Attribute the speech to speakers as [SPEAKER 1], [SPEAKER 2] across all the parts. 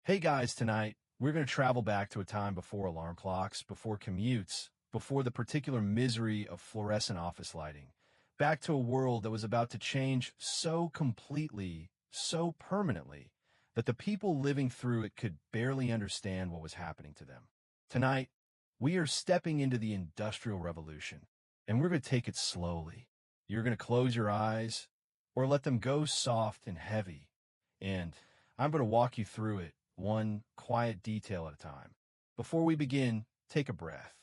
[SPEAKER 1] Hey guys, tonight we're going to travel back to a time before alarm clocks, before commutes, before the particular misery of fluorescent office lighting, back to a world that was about to change so completely, so permanently, that the people living through it could barely understand what was happening to them. Tonight, we are stepping into the Industrial Revolution, and we're going to take it slowly. You're going to close your eyes, or let them go soft and heavy, and I'm going to walk you through it one quiet detail at a time. Before we begin, take a breath.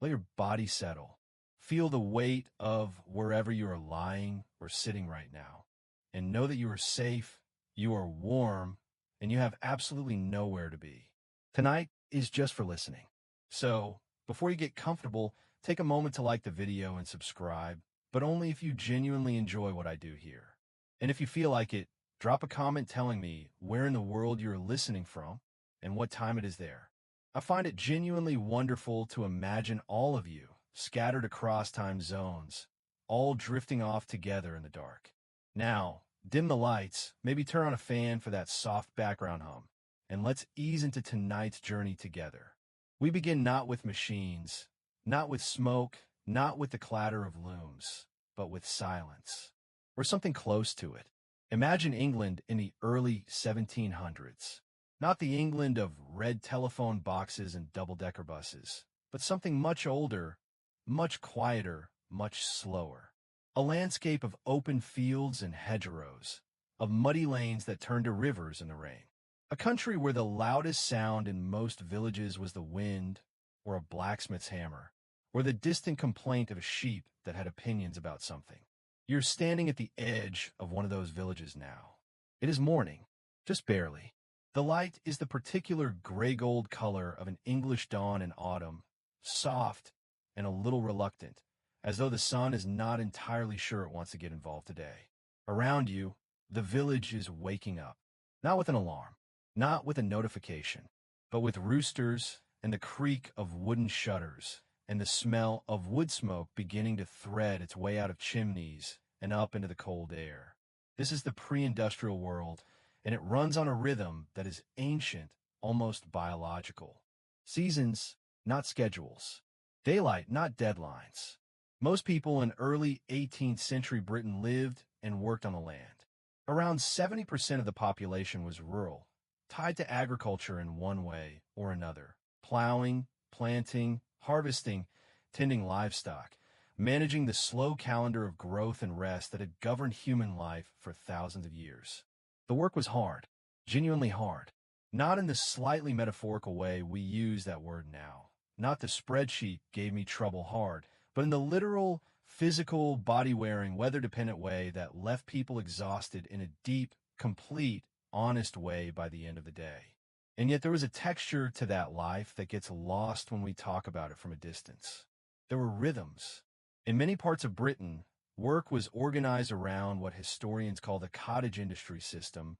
[SPEAKER 1] Let your body settle. Feel the weight of wherever you are lying or sitting right now. And know that you are safe, you are warm, and you have absolutely nowhere to be. Tonight is just for listening. So, before you get comfortable, take a moment to like the video and subscribe, but only if you genuinely enjoy what I do here. And if you feel like it, drop a comment telling me where in the world you're listening from and what time it is there. I find it genuinely wonderful to imagine all of you scattered across time zones, all drifting off together in the dark. Now, dim the lights, maybe turn on a fan for that soft background hum, and let's ease into tonight's journey together. We begin not with machines, not with smoke, not with the clatter of looms, but with silence, or something close to it. Imagine England in the early 1700s. Not the England of red telephone boxes and double-decker buses, but something much older, much quieter, much slower. A landscape of open fields and hedgerows, of muddy lanes that turned to rivers in the rain. A country where the loudest sound in most villages was the wind, or a blacksmith's hammer, or the distant complaint of a sheep that had opinions about something. You're standing at the edge of one of those villages now. It is morning, just barely. The light is the particular gray-gold color of an English dawn in autumn, soft and a little reluctant, as though the sun is not entirely sure it wants to get involved today. Around you, the village is waking up, not with an alarm, not with a notification, but with roosters and the creak of wooden shutters, and the smell of wood smoke beginning to thread its way out of chimneys and up into the cold air. This is the pre-industrial world, and it runs on a rhythm that is ancient, almost biological. Seasons, not schedules. Daylight, not deadlines. Most people in early 18th century Britain lived and worked on the land. Around 70% of the population was rural, tied to agriculture in one way or another. Plowing, planting, harvesting, tending livestock, managing the slow calendar of growth and rest that had governed human life for thousands of years. The work was hard, genuinely hard. Not in the slightly metaphorical way we use that word now. Not the spreadsheet gave me trouble hard, but in the literal, physical, body-wearing, weather-dependent way that left people exhausted in a deep, complete, honest way by the end of the day. And yet there was a texture to that life that gets lost when we talk about it from a distance. There were rhythms. In many parts of Britain, work was organized around what historians call the cottage industry system,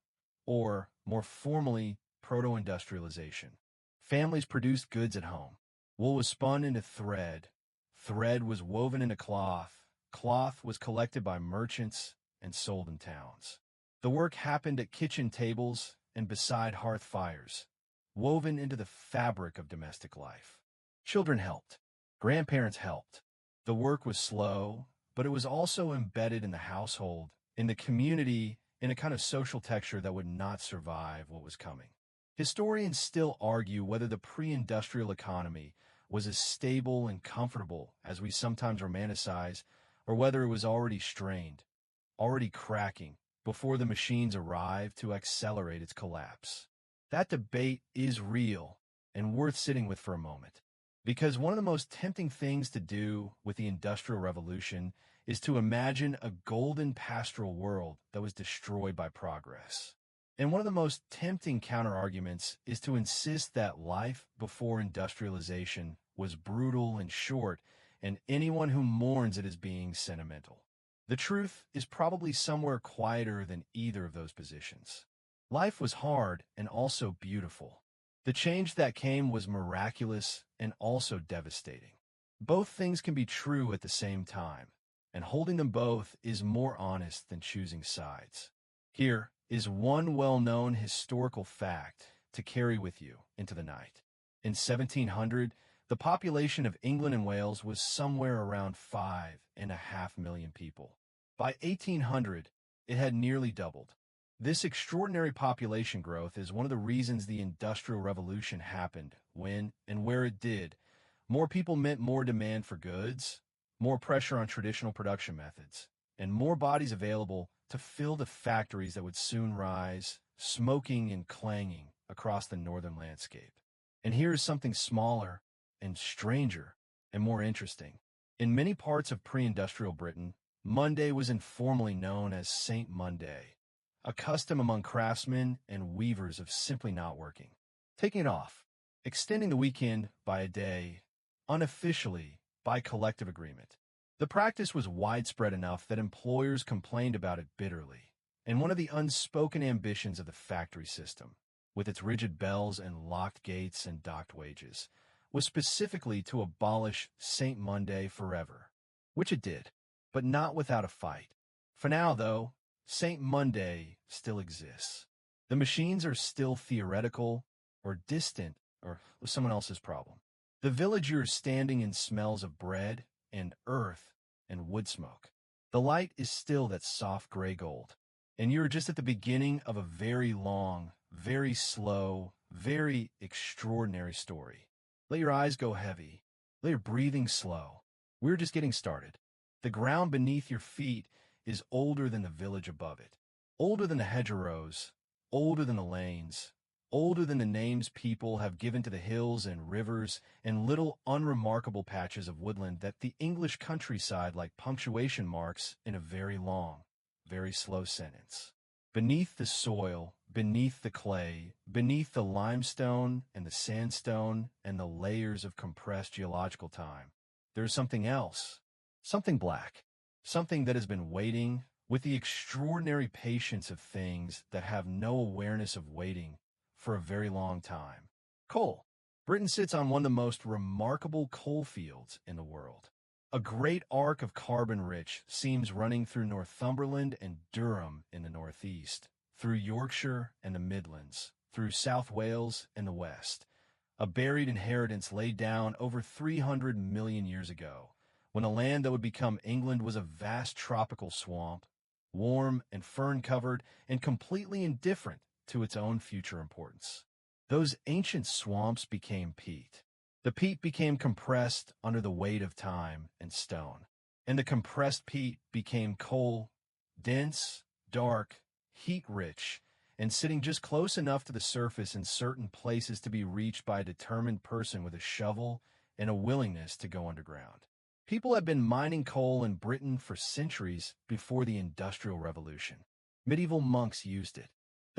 [SPEAKER 1] or, more formally, proto-industrialization. Families produced goods at home. Wool was spun into thread. Thread was woven into cloth. Cloth was collected by merchants and sold in towns. The work happened at kitchen tables and beside hearth fires, woven into the fabric of domestic life. Children helped. Grandparents helped. The work was slow, but it was also embedded in the household, in the community, in a kind of social texture that would not survive what was coming. Historians still argue whether the pre-industrial economy was as stable and comfortable as we sometimes romanticize, or whether it was already strained, already cracking, before the machines arrived to accelerate its collapse. That debate is real and worth sitting with for a moment, because one of the most tempting things to do with the Industrial Revolution is to imagine a golden pastoral world that was destroyed by progress. And one of the most tempting counterarguments is to insist that life before industrialization was brutal and short, and anyone who mourns it is being sentimental. The truth is probably somewhere quieter than either of those positions. Life was hard and also beautiful. The change that came was miraculous and also devastating. Both things can be true at the same time, and holding them both is more honest than choosing sides. Here is one well-known historical fact to carry with you into the night. In 1700, the population of England and Wales was somewhere around 5.5 million people. By 1800, it had nearly doubled. This extraordinary population growth is one of the reasons the Industrial Revolution happened when and where it did. More people meant more demand for goods, more pressure on traditional production methods, and more bodies available to fill the factories that would soon rise, smoking and clanging across the northern landscape. And here's something smaller and stranger and more interesting. In many parts of pre-industrial Britain, Monday was informally known as Saint Monday, a custom among craftsmen and weavers of simply not working, taking it off, extending the weekend by a day, unofficially by collective agreement. The practice was widespread enough that employers complained about it bitterly, and one of the unspoken ambitions of the factory system, with its rigid bells and locked gates and docked wages, was specifically to abolish Saint Monday forever, which it did, but not without a fight. For now, though, Saint Monday still exists. The machines are still theoretical or distant or someone else's problem. The village you're standing in smells of bread and earth and wood smoke. The light is still that soft gray gold, and you're just at the beginning of a very long, very slow, very extraordinary story. Let your eyes go heavy. Let your breathing slow. We're just getting started. The ground beneath your feet is older than the village above it, older than the hedgerows, older than the lanes, older than the names people have given to the hills and rivers and little unremarkable patches of woodland that the English countryside like punctuation marks in a very long, very slow sentence. Beneath the soil, beneath the clay, beneath the limestone and the sandstone and the layers of compressed geological time, there's something else, something black. Something that has been waiting with the extraordinary patience of things that have no awareness of waiting for a very long time. Coal. Britain sits on one of the most remarkable coal fields in the world. A great arc of carbon-rich seams running through Northumberland and Durham in the northeast, through Yorkshire and the Midlands, through South Wales and the west. A buried inheritance laid down over 300 million years ago, when a land that would become England was a vast tropical swamp, warm and fern-covered and completely indifferent to its own future importance. Those ancient swamps became peat. The peat became compressed under the weight of time and stone, and the compressed peat became coal, dense, dark, heat-rich, and sitting just close enough to the surface in certain places to be reached by a determined person with a shovel and a willingness to go underground. People had been mining coal in Britain for centuries before the Industrial Revolution. Medieval monks used it.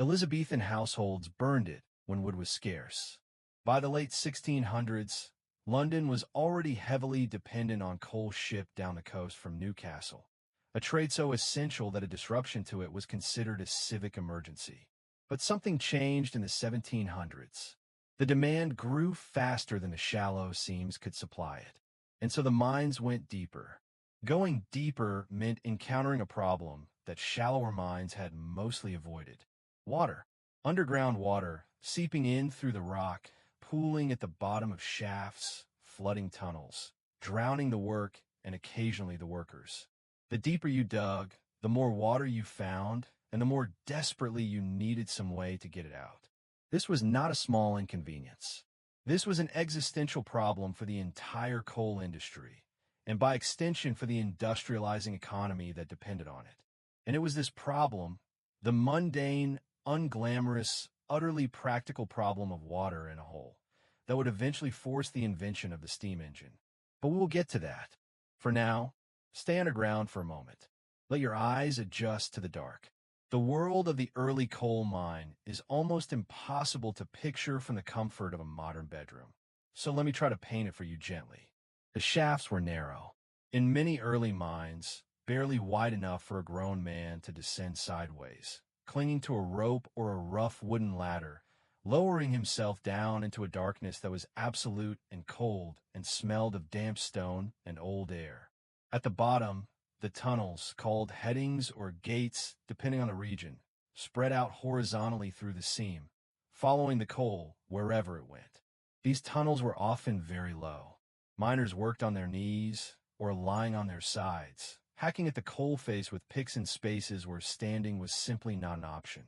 [SPEAKER 1] Elizabethan households burned it when wood was scarce. By the late 1600s, London was already heavily dependent on coal shipped down the coast from Newcastle, a trade so essential that a disruption to it was considered a civic emergency. But something changed in the 1700s. The demand grew faster than the shallow seams could supply it. And so the mines went deeper. Going deeper meant encountering a problem that shallower mines had mostly avoided. Water. Underground water, seeping in through the rock, pooling at the bottom of shafts, flooding tunnels, drowning the work and occasionally the workers. The deeper you dug, the more water you found, and the more desperately you needed some way to get it out. This was not a small inconvenience. This was an existential problem for the entire coal industry, and by extension for the industrializing economy that depended on it. And it was this problem, the mundane, unglamorous, utterly practical problem of water in a hole, that would eventually force the invention of the steam engine. But we'll get to that. For now, stay underground for a moment. Let your eyes adjust to the dark. The world of the early coal mine is almost impossible to picture from the comfort of a modern bedroom. So let me try to paint it for you gently. The shafts were narrow. In many early mines, barely wide enough for a grown man to descend sideways, clinging to a rope or a rough wooden ladder, lowering himself down into a darkness that was absolute and cold and smelled of damp stone and old air. At the bottom, the tunnels, called headings or gates depending on the region, spread out horizontally through the seam, following the coal wherever it went. These tunnels were often very low. Miners worked on their knees or lying on their sides, hacking at the coal face with picks in spaces where standing was simply not an option.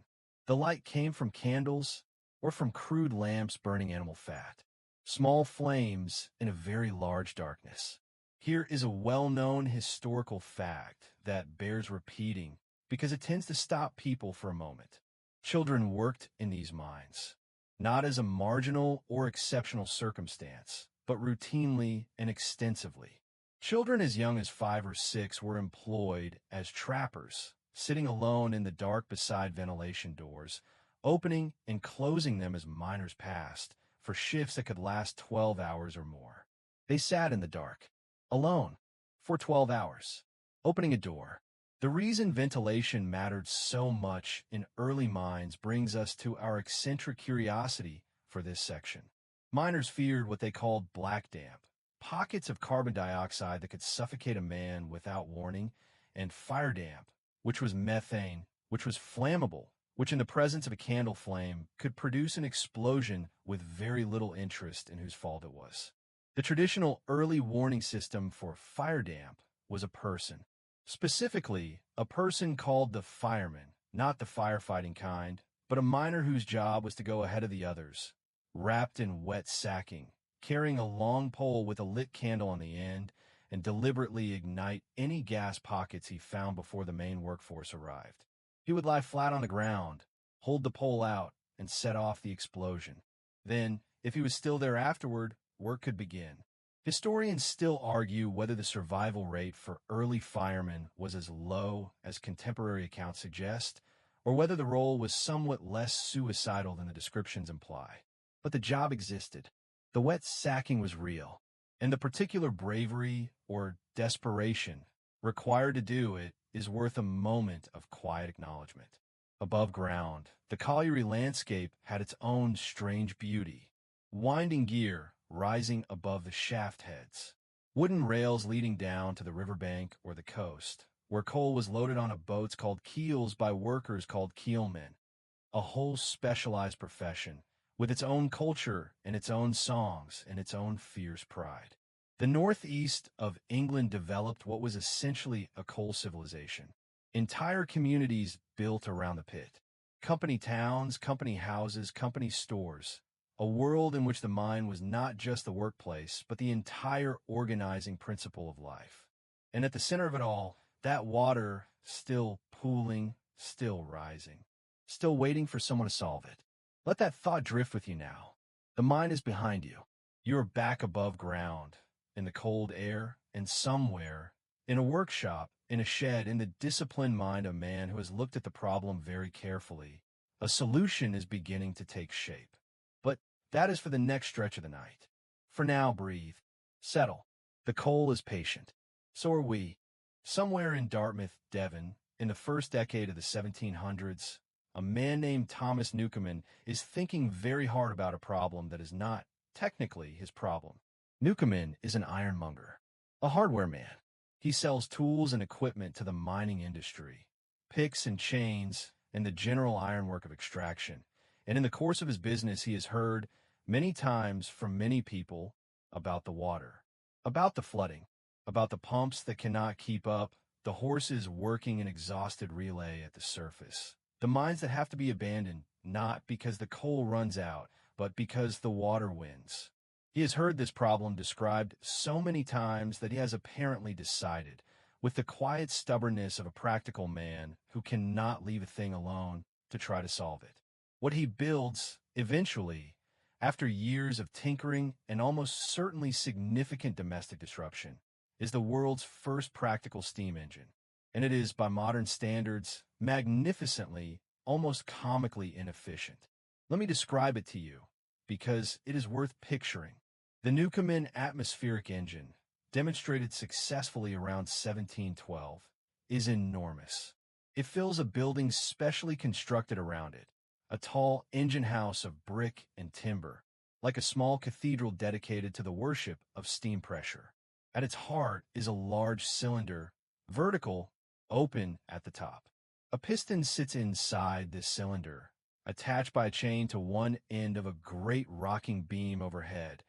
[SPEAKER 1] The light came from candles or from crude lamps burning animal fat, small flames in a very large darkness. Here is a well-known historical fact that bears repeating because it tends to stop people for a moment. Children worked in these mines, not as a marginal or exceptional circumstance, but routinely and extensively. Children as young as 5 or 6 were employed as trappers, sitting alone in the dark beside ventilation doors, opening and closing them as miners passed, for shifts that could last 12 hours or more. They sat in the dark, alone, for 12 hours, opening a door. The reason ventilation mattered so much in early mines brings us to our eccentric curiosity for this section. Miners feared what they called black damp, pockets of carbon dioxide that could suffocate a man without warning, and fire damp, which was methane, which was flammable, which in the presence of a candle flame could produce an explosion with very little interest in whose fault it was. The traditional early warning system for fire damp was a person. Specifically, a person called the fireman, not the firefighting kind, but a miner whose job was to go ahead of the others, wrapped in wet sacking, carrying a long pole with a lit candle on the end, and deliberately ignite any gas pockets he found before the main workforce arrived. He would lie flat on the ground, hold the pole out, and set off the explosion. Then, if he was still there afterward, work could begin. Historians still argue whether the survival rate for early firemen was as low as contemporary accounts suggest, or whether the role was somewhat less suicidal than the descriptions imply. But the job existed. The wet sacking was real, and the particular bravery or desperation required to do it is worth a moment of quiet acknowledgement. Above ground, the colliery landscape had its own strange beauty. Winding gear rising above the shaft heads, wooden rails leading down to the riverbank or the coast, where coal was loaded onto boats called keels by workers called keelmen, a whole specialized profession, with its own culture and its own songs and its own fierce pride. The northeast of England developed what was essentially a coal civilization. Entire communities built around the pit. Company towns, company houses, company stores. A world in which the mine was not just the workplace, but the entire organizing principle of life. And at the center of it all, that water still pooling, still rising, still waiting for someone to solve it. Let that thought drift with you now. The mine is behind you. You are back above ground, in the cold air, and somewhere, in a workshop, in a shed, in the disciplined mind of a man who has looked at the problem very carefully, a solution is beginning to take shape. But that is for the next stretch of the night. For now, breathe. Settle. The coal is patient. So are we. Somewhere in Dartmouth, Devon, in the first decade of the 1700s, a man named Thomas Newcomen is thinking very hard about a problem that is not technically his problem. Newcomen is an ironmonger, a hardware man. He sells tools and equipment to the mining industry, picks and chains, and the general ironwork of extraction. And in the course of his business, he has heard many times from many people about the water, about the flooding, about the pumps that cannot keep up, the horses working an exhausted relay at the surface, the mines that have to be abandoned, not because the coal runs out, but because the water wins. He has heard this problem described so many times that he has apparently decided, with the quiet stubbornness of a practical man who cannot leave a thing alone, to try to solve it. What he builds, eventually, after years of tinkering and almost certainly significant domestic disruption, is the world's first practical steam engine. And it is, by modern standards, magnificently, almost comically inefficient. Let me describe it to you, because it is worth picturing. The Newcomen atmospheric engine, demonstrated successfully around 1712, is enormous. It fills a building specially constructed around it, a tall engine house of brick and timber, like a small cathedral dedicated to the worship of steam pressure. At its heart is a large cylinder, vertical, open at the top. A piston sits inside this cylinder, attached by a chain to one end of a great rocking beam overhead,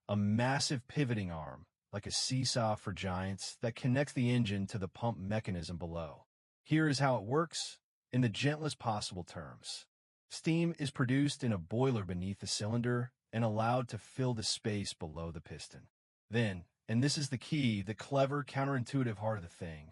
[SPEAKER 1] a massive pivoting arm, like a seesaw for giants, that connects the engine to the pump mechanism below. Here is how it works, in the gentlest possible terms. Steam is produced in a boiler beneath the cylinder and allowed to fill the space below the piston. Then, and this is the key, the clever, counterintuitive heart of the thing,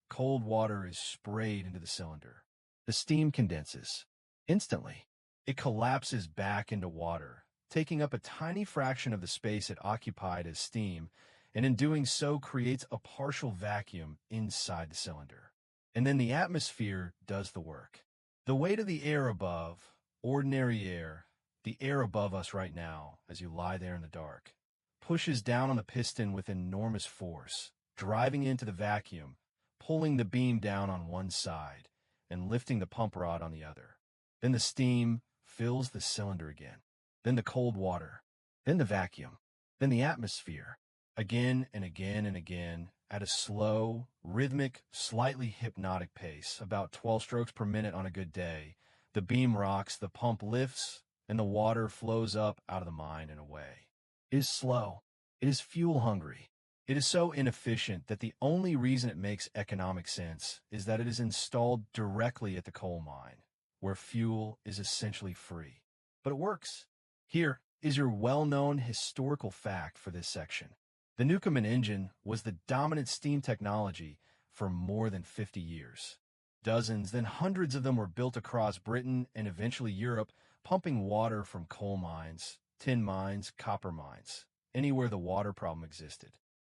[SPEAKER 1] cold water is sprayed into the cylinder. The steam condenses. Instantly, it collapses back into water, taking up a tiny fraction of the space it occupied as steam, and in doing so creates a partial vacuum inside the cylinder. And then the atmosphere does the work. The weight of the air above, ordinary air, the air above us right now, as you lie there in the dark, pushes down on the piston with enormous force, driving into the vacuum, pulling the beam down on one side, and lifting the pump rod on the other. Then the steam fills the cylinder again. Then the cold water. Then the vacuum. Then the atmosphere. Again and again and again, at a slow, rhythmic, slightly hypnotic pace, about 12 strokes per minute on a good day, the beam rocks, the pump lifts, and the water flows up out of the mine and away. It is slow. It is fuel-hungry. It is so inefficient that the only reason it makes economic sense is that it is installed directly at the coal mine, where fuel is essentially free. But it works. Here is your well-known historical fact for this section. The Newcomen engine was the dominant steam technology for more than 50 years. Dozens, then hundreds of them were built across Britain and eventually Europe, pumping water from coal mines, tin mines, copper mines, anywhere the water problem existed.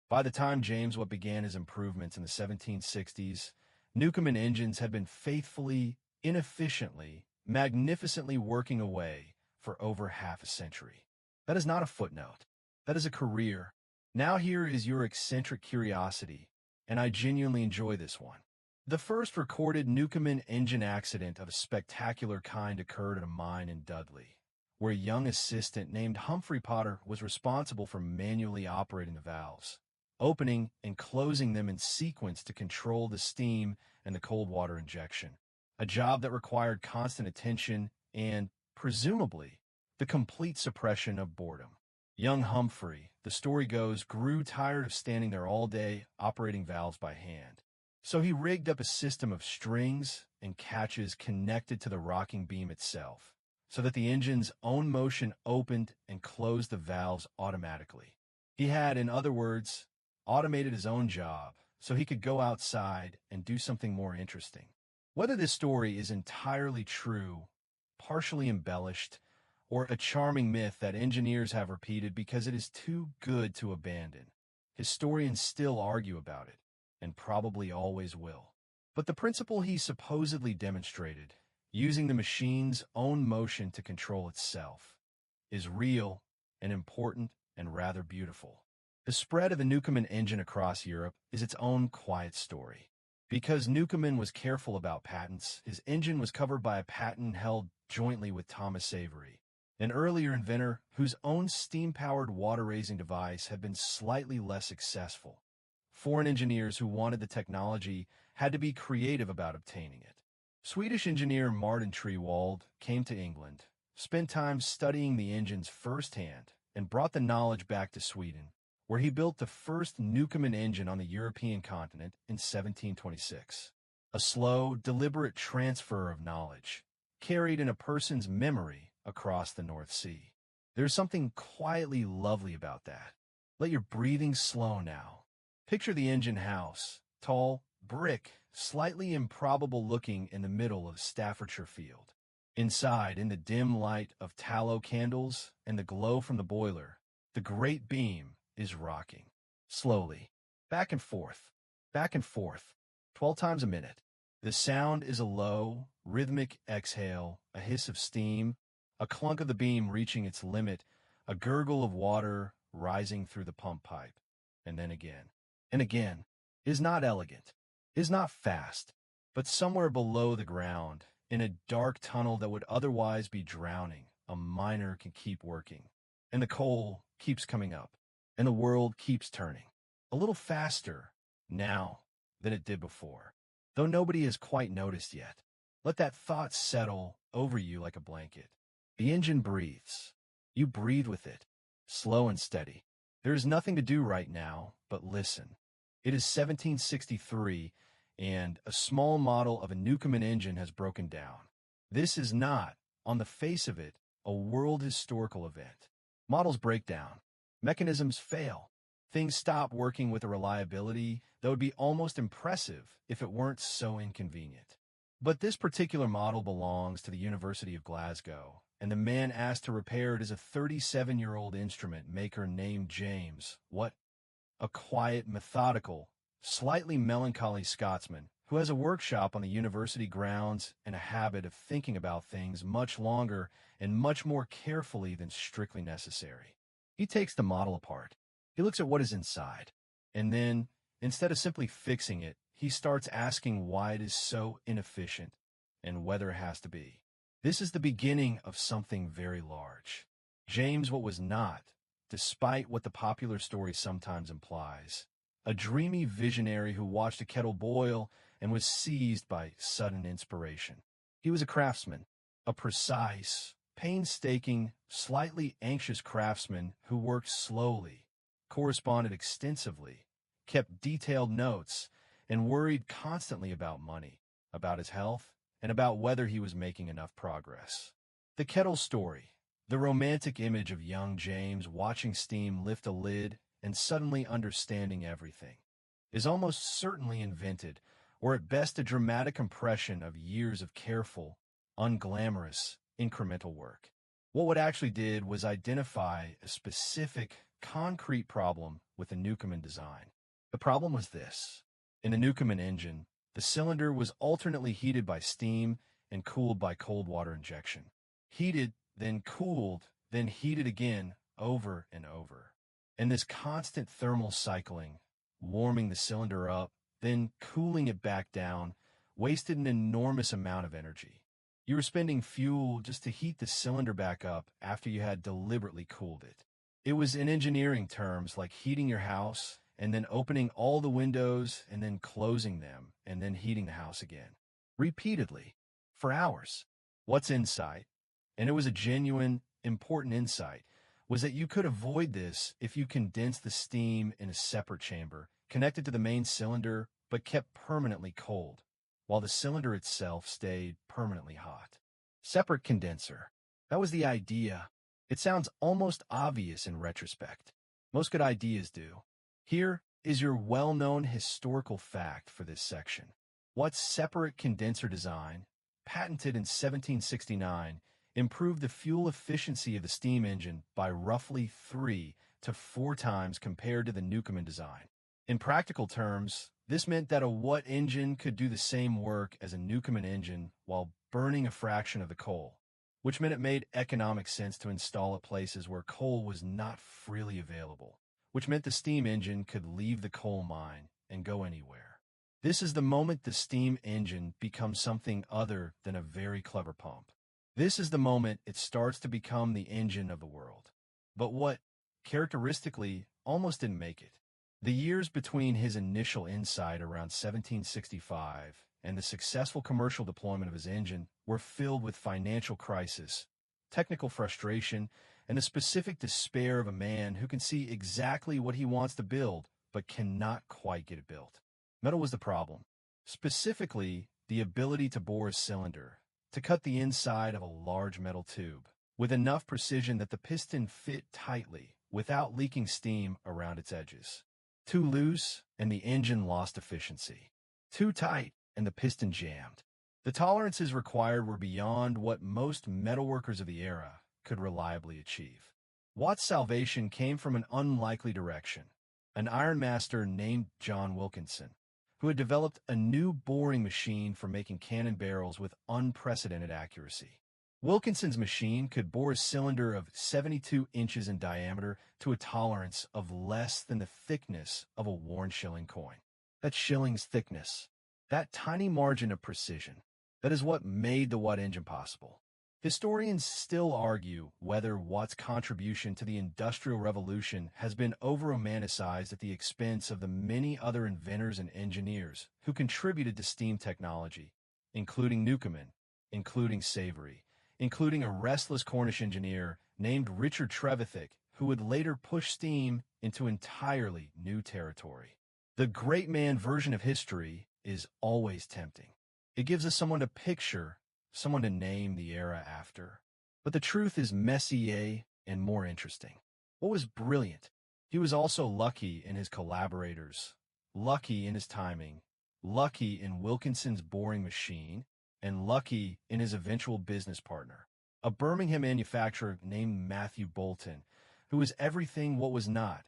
[SPEAKER 1] By the time James Watt began his improvements in the 1760s, Newcomen engines had been faithfully, inefficiently, magnificently working away for over half a century. That is not a footnote. That is a career. Now here is your eccentric curiosity, and I genuinely enjoy this one. The first recorded Newcomen engine accident of a spectacular kind occurred at a mine in Dudley, where a young assistant named Humphrey Potter was responsible for manually operating the valves, opening and closing them in sequence to control the steam and the cold water injection, a job that required constant attention and, presumably, the complete suppression of boredom. Young Humphrey, the story goes, grew tired of standing there all day operating valves by hand. So he rigged up a system of strings and catches connected to the rocking beam itself, so that the engine's own motion opened and closed the valves automatically. He had, in other words, automated his own job so he could go outside and do something more interesting. Whether this story is entirely true, partially embellished, or a charming myth that engineers have repeated because it is too good to abandon, historians still argue about it, and probably always will. But the principle he supposedly demonstrated, using the machine's own motion to control itself, is real and important and rather beautiful. The spread of the Newcomen engine across Europe is its own quiet story. Because Newcomen was careful about patents, his engine was covered by a patent held jointly with Thomas Avery, an earlier inventor whose own steam-powered water-raising device had been slightly less successful. Foreign engineers who wanted the technology had to be creative about obtaining it. Swedish engineer Martin Trewald came to England, spent time studying the engines firsthand, and brought the knowledge back to Sweden, where he built the first Newcomen engine on the European continent in 1726. A slow, deliberate transfer of knowledge, carried in a person's memory across the North Sea. There's something quietly lovely about that. Let your breathing slow now. Picture the engine house, tall, brick, slightly improbable looking in the middle of a Staffordshire field. Inside, in the dim light of tallow candles and the glow from the boiler, the great beam is rocking. Slowly. Back and forth. Back and forth. 12 times a minute. The sound is a low, rhythmic exhale, a hiss of steam, a clunk of the beam reaching its limit, a gurgle of water rising through the pump pipe. And then again. And again. It is not elegant. It is not fast. But somewhere below the ground, in a dark tunnel that would otherwise be drowning, a miner can keep working. And the coal keeps coming up. And the world keeps turning. A little faster now than it did before, though nobody has quite noticed yet. Let that thought settle over you like a blanket. The engine breathes. You breathe with it, slow and steady. There is nothing to do right now but listen. It is 1763, and a small model of a Newcomen engine has broken down. This is not, on the face of it, a world historical event. Models break down. Mechanisms fail. Things stop working with a reliability that would be almost impressive if it weren't so inconvenient. But this particular model belongs to the University of Glasgow, and the man asked to repair it is a 37-year-old instrument maker named James. What? A quiet, methodical, slightly melancholy Scotsman who has a workshop on the university grounds and a habit of thinking about things much longer and much more carefully than strictly necessary. He takes the model apart. He looks at what is inside. And then, instead of simply fixing it, he starts asking why it is so inefficient and whether it has to be. This is the beginning of something very large. James what was not, despite what the popular story sometimes implies. A dreamy visionary who watched a kettle boil and was seized by sudden inspiration. He was a craftsman, a precise, painstaking, slightly anxious craftsman who worked slowly, corresponded extensively, kept detailed notes, and worried constantly about money, about his health, and about whether he was making enough progress. The kettle story, the romantic image of young James watching steam lift a lid and suddenly understanding everything, is almost certainly invented, or at best a dramatic impression of years of careful, unglamorous, incremental work. What it actually did was identify a specific, concrete problem with the Newcomen design. The problem was this. In the Newcomen engine, the cylinder was alternately heated by steam and cooled by cold water injection. Heated, then cooled, then heated again, over and over. And this constant thermal cycling, warming the cylinder up, then cooling it back down, wasted an enormous amount of energy. You were spending fuel just to heat the cylinder back up after you had deliberately cooled it. It was, in engineering terms, like heating your house and then opening all the windows and then closing them and then heating the house again. Repeatedly. For hours. What's insight? And it was a genuine, important insight, was that you could avoid this if you condensed the steam in a separate chamber, connected to the main cylinder, but kept permanently cold, while the cylinder itself stayed permanently hot. Separate condenser. That was the idea. It sounds almost obvious in retrospect. Most good ideas do. Here is your well-known historical fact for this section. Watt's separate condenser design, patented in 1769, improved the fuel efficiency of the steam engine by roughly 3 to 4 times compared to the Newcomen design. In practical terms, this meant that a Watt engine could do the same work as a Newcomen engine while burning a fraction of the coal, which meant it made economic sense to install at places where coal was not freely available, which meant the steam engine could leave the coal mine and go anywhere. This is the moment the steam engine becomes something other than a very clever pump. This is the moment it starts to become the engine of the world. But what, characteristically, almost didn't make it. The years between his initial insight around 1765 and the successful commercial deployment of his engine were filled with financial crisis, technical frustration, and the specific despair of a man who can see exactly what he wants to build but cannot quite get it built. Metal was the problem. Specifically, the ability to bore a cylinder, to cut the inside of a large metal tube, with enough precision that the piston fit tightly without leaking steam around its edges. Too loose, and the engine lost efficiency. Too tight, and the piston jammed. The tolerances required were beyond what most metalworkers of the era could reliably achieve. Watt's salvation came from an unlikely direction. An ironmaster named John Wilkinson, who had developed a new boring machine for making cannon barrels with unprecedented accuracy. Wilkinson's machine could bore a cylinder of 72 inches in diameter to a tolerance of less than the thickness of a worn shilling coin. That shilling's thickness, that tiny margin of precision, that is what made the Watt engine possible. Historians still argue whether Watt's contribution to the Industrial Revolution has been over-romanticized at the expense of the many other inventors and engineers who contributed to steam technology, including Newcomen, including Savory, including a restless Cornish engineer named Richard Trevithick, who would later push steam into entirely new territory. The great man version of history is always tempting. It gives us someone to picture, someone to name the era after. But the truth is messier and more interesting. What was brilliant? He was also lucky in his collaborators, lucky in his timing, lucky in Wilkinson's boring machine, and lucky in his eventual business partner, a Birmingham manufacturer named Matthew Bolton, who was everything what was not: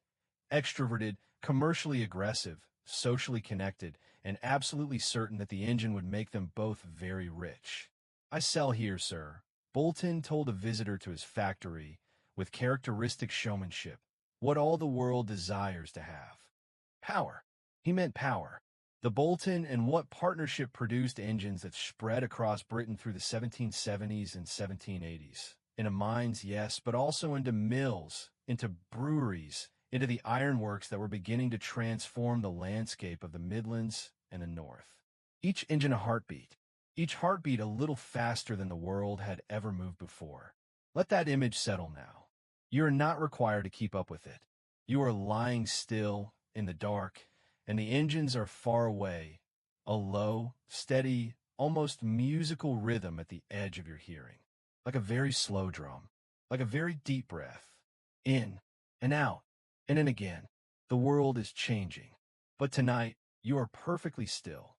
[SPEAKER 1] extroverted, commercially aggressive, socially connected, and absolutely certain that the engine would make them both very rich. "I sell here, sir," Bolton told a visitor to his factory, with characteristic showmanship, "what all the world desires to have. Power." He meant power. The Bolton and Watt partnership produced engines that spread across Britain through the 1770s and 1780s. Into mines, yes, but also into mills, into breweries, into the ironworks that were beginning to transform the landscape of the Midlands and the North. Each engine a heartbeat. Each heartbeat a little faster than the world had ever moved before. Let that image settle now. You are not required to keep up with it. You are lying still in the dark, and the engines are far away, a low, steady, almost musical rhythm at the edge of your hearing, like a very slow drum, like a very deep breath, in and out, and in again. The world is changing. But tonight, you are perfectly still.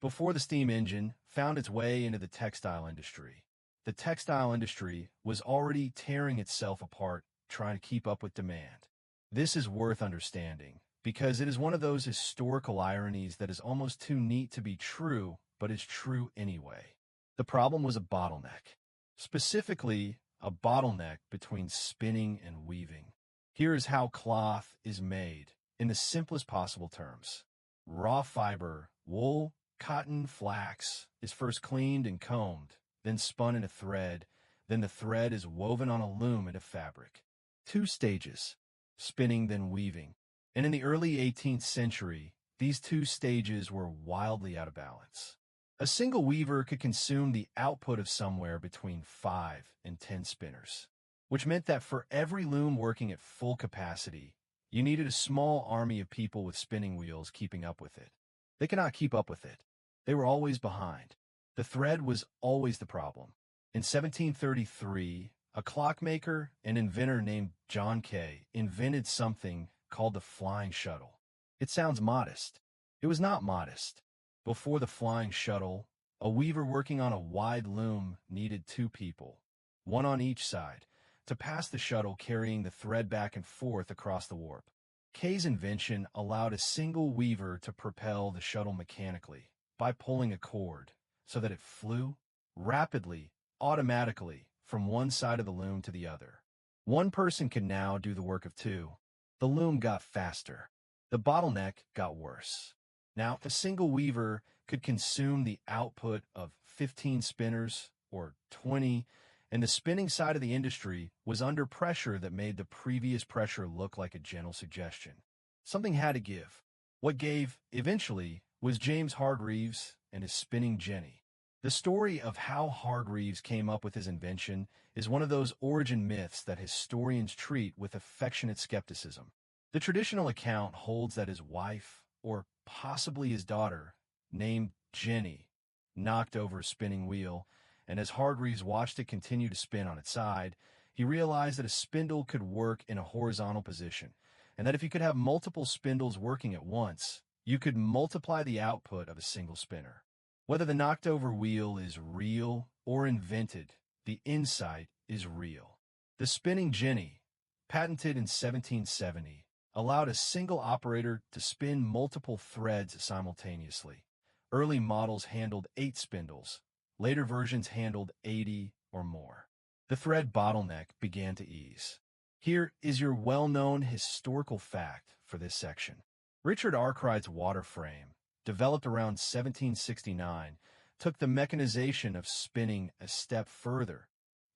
[SPEAKER 1] Before the steam engine found its way into the textile industry, the textile industry was already tearing itself apart, trying to keep up with demand. This is worth understanding, because it is one of those historical ironies that is almost too neat to be true, but is true anyway. The problem was a bottleneck. Specifically, a bottleneck between spinning and weaving. Here is how cloth is made, in the simplest possible terms. Raw fiber, wool, cotton, flax, is first cleaned and combed, then spun into thread, then the thread is woven on a loom into fabric. 2 stages, spinning then weaving. And in the early 18th century, these 2 stages were wildly out of balance. A single weaver could consume the output of somewhere between 5 and 10 spinners, which meant that for every loom working at full capacity, you needed a small army of people with spinning wheels keeping up with it. They could not keep up with it. They were always behind. The thread was always the problem. In 1733, a clockmaker and inventor named John Kay invented something called the flying shuttle. It sounds modest. It was not modest. Before the flying shuttle, a weaver working on a wide loom needed 2 people, one on each side, to pass the shuttle carrying the thread back and forth across the warp. Kay's invention allowed a single weaver to propel the shuttle mechanically by pulling a cord so that it flew rapidly, automatically, from one side of the loom to the other. One person could now do the work of 2. The loom got faster. The bottleneck got worse. Now, a single weaver could consume the output of 15 spinners or 20, and the spinning side of the industry was under pressure that made the previous pressure look like a gentle suggestion. Something had to give. What gave, eventually, was James Hargreaves and his spinning jenny. The story of how Hargreaves came up with his invention is one of those origin myths that historians treat with affectionate skepticism. The traditional account holds that his wife, or possibly his daughter, named Jenny, knocked over a spinning wheel, and as Hargreaves watched it continue to spin on its side, he realized that a spindle could work in a horizontal position, and that if you could have multiple spindles working at once, you could multiply the output of a single spinner. Whether the knocked-over wheel is real or invented, the insight is real. The spinning jenny, patented in 1770, allowed a single operator to spin multiple threads simultaneously. Early models handled 8 spindles. Later versions handled 80 or more. The thread bottleneck began to ease. Here is your well-known historical fact for this section. Richard Arkwright's water frame, developed around 1769, took the mechanization of spinning a step further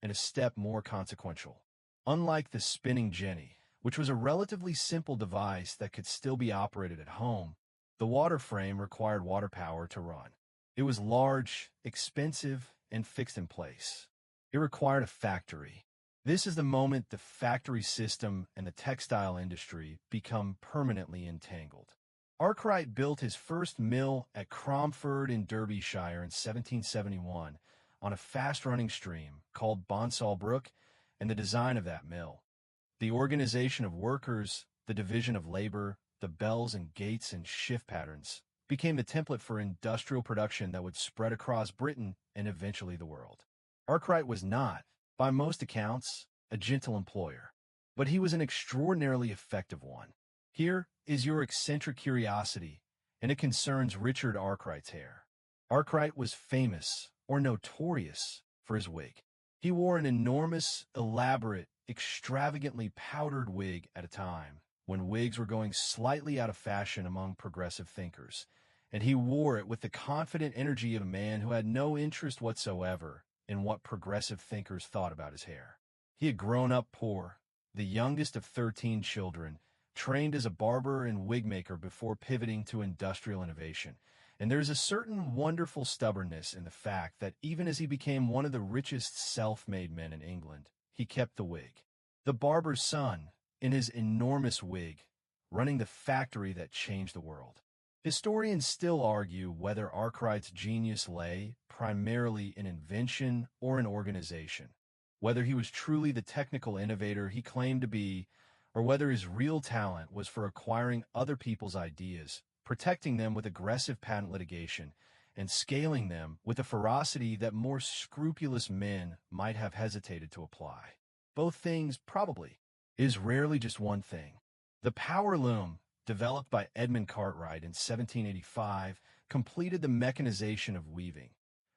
[SPEAKER 1] and a step more consequential. Unlike the spinning jenny, which was a relatively simple device that could still be operated at home, the water frame required water power to run. It was large, expensive, and fixed in place. It It required a factory. This is the moment the factory system and the textile industry become permanently entangled. Arkwright built his first mill at Cromford in Derbyshire in 1771 on a fast-running stream called Bonsall Brook, and the design of that mill, the organization of workers, the division of labor, the bells and gates and shift patterns, became the template for industrial production that would spread across Britain and eventually the world. Arkwright was not, by most accounts, a gentle employer, but he was an extraordinarily effective one. Here is your eccentric curiosity, and it concerns Richard Arkwright's hair. Arkwright was famous, or notorious, for his wig. He wore an enormous, elaborate, extravagantly powdered wig at a time when wigs were going slightly out of fashion among progressive thinkers, and he wore it with the confident energy of a man who had no interest whatsoever in what progressive thinkers thought about his hair. He had grown up poor, the youngest of 13 children, trained as a barber and wig maker before pivoting to industrial innovation, and there's a certain wonderful stubbornness in the fact that even as he became one of the richest self-made men in England, he kept the wig. The barber's son, in his enormous wig, running the factory that changed the world. Historians still argue whether Arkwright's genius lay primarily in invention or in organization, whether he was truly the technical innovator he claimed to be, or whether his real talent was for acquiring other people's ideas, protecting them with aggressive patent litigation, and scaling them with a ferocity that more scrupulous men might have hesitated to apply. Both things, probably. It is rarely just one thing. The power loom, developed by Edmund Cartwright in 1785, completed the mechanization of weaving,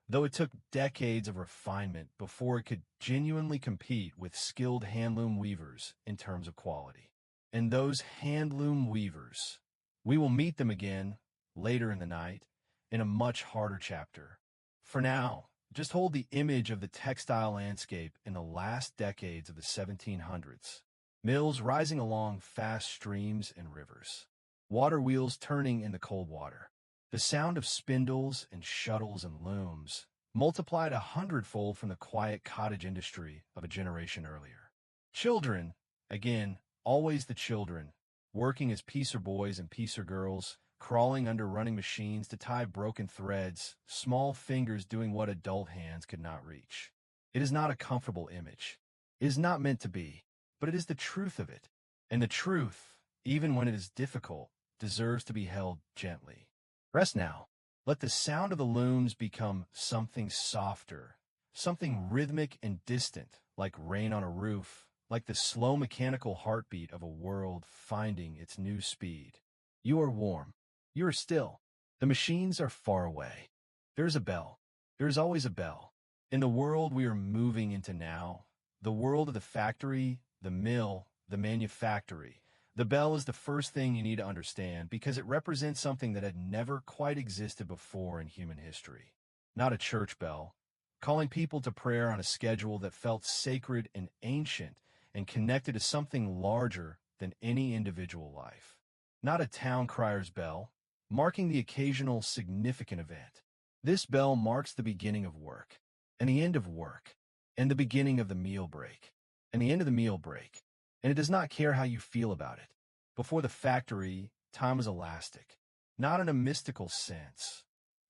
[SPEAKER 1] though it took decades of refinement before it could genuinely compete with skilled handloom weavers in terms of quality. And those handloom weavers, we will meet them again later in the night in a much harder chapter. For now, just hold the image of the textile landscape in the last decades of the 1700s. Mills rising along fast streams and rivers. Water wheels turning in the cold water. The sound of spindles and shuttles and looms, multiplied 100-fold from the quiet cottage industry of a generation earlier. Children, again, always the children, working as piecer boys and piecer girls, crawling under running machines to tie broken threads, small fingers doing what adult hands could not reach. It is not a comfortable image. It is not meant to be, but it is the truth of it. And the truth, even when it is difficult, deserves to be held gently. Rest now. Let the sound of the looms become something softer, something rhythmic and distant, like rain on a roof, like the slow mechanical heartbeat of a world finding its new speed. You are warm. You are still. The machines are far away. There is a bell. There is always a bell. In the world we are moving into now, the world of the factory, the mill, the manufactory, the bell is the first thing you need to understand because it represents something that had never quite existed before in human history. Not a church bell, calling people to prayer on a schedule that felt sacred and ancient and connected to something larger than any individual life. Not a town crier's bell, marking the occasional significant event. This bell marks the beginning of work, and the end of work, and the beginning of the meal break, and the end of the meal break, and it does not care how you feel about it. Before the factory, time was elastic, not in a mystical sense.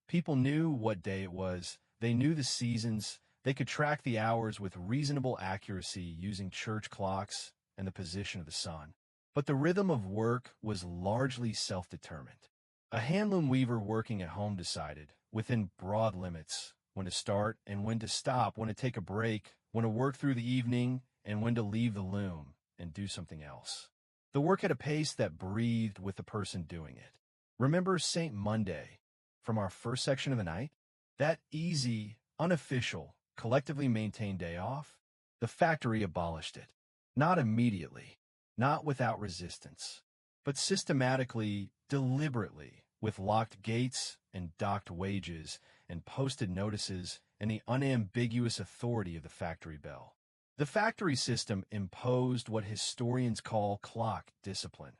[SPEAKER 1] People knew what day it was, they knew the seasons, they could track the hours with reasonable accuracy using church clocks and the position of the sun. But the rhythm of work was largely self-determined. A handloom weaver working at home decided, within broad limits, when to start and when to stop, when to take a break, when to work through the evening, and when to leave the loom and do something else. The work had a pace that breathed with the person doing it. Remember St. Monday from our first section of the night? That easy, unofficial, collectively maintained day off? The factory abolished it. Not immediately, not without resistance, but systematically, deliberately, with locked gates and docked wages and posted notices and the unambiguous authority of the factory bell. The factory system imposed what historians call clock discipline,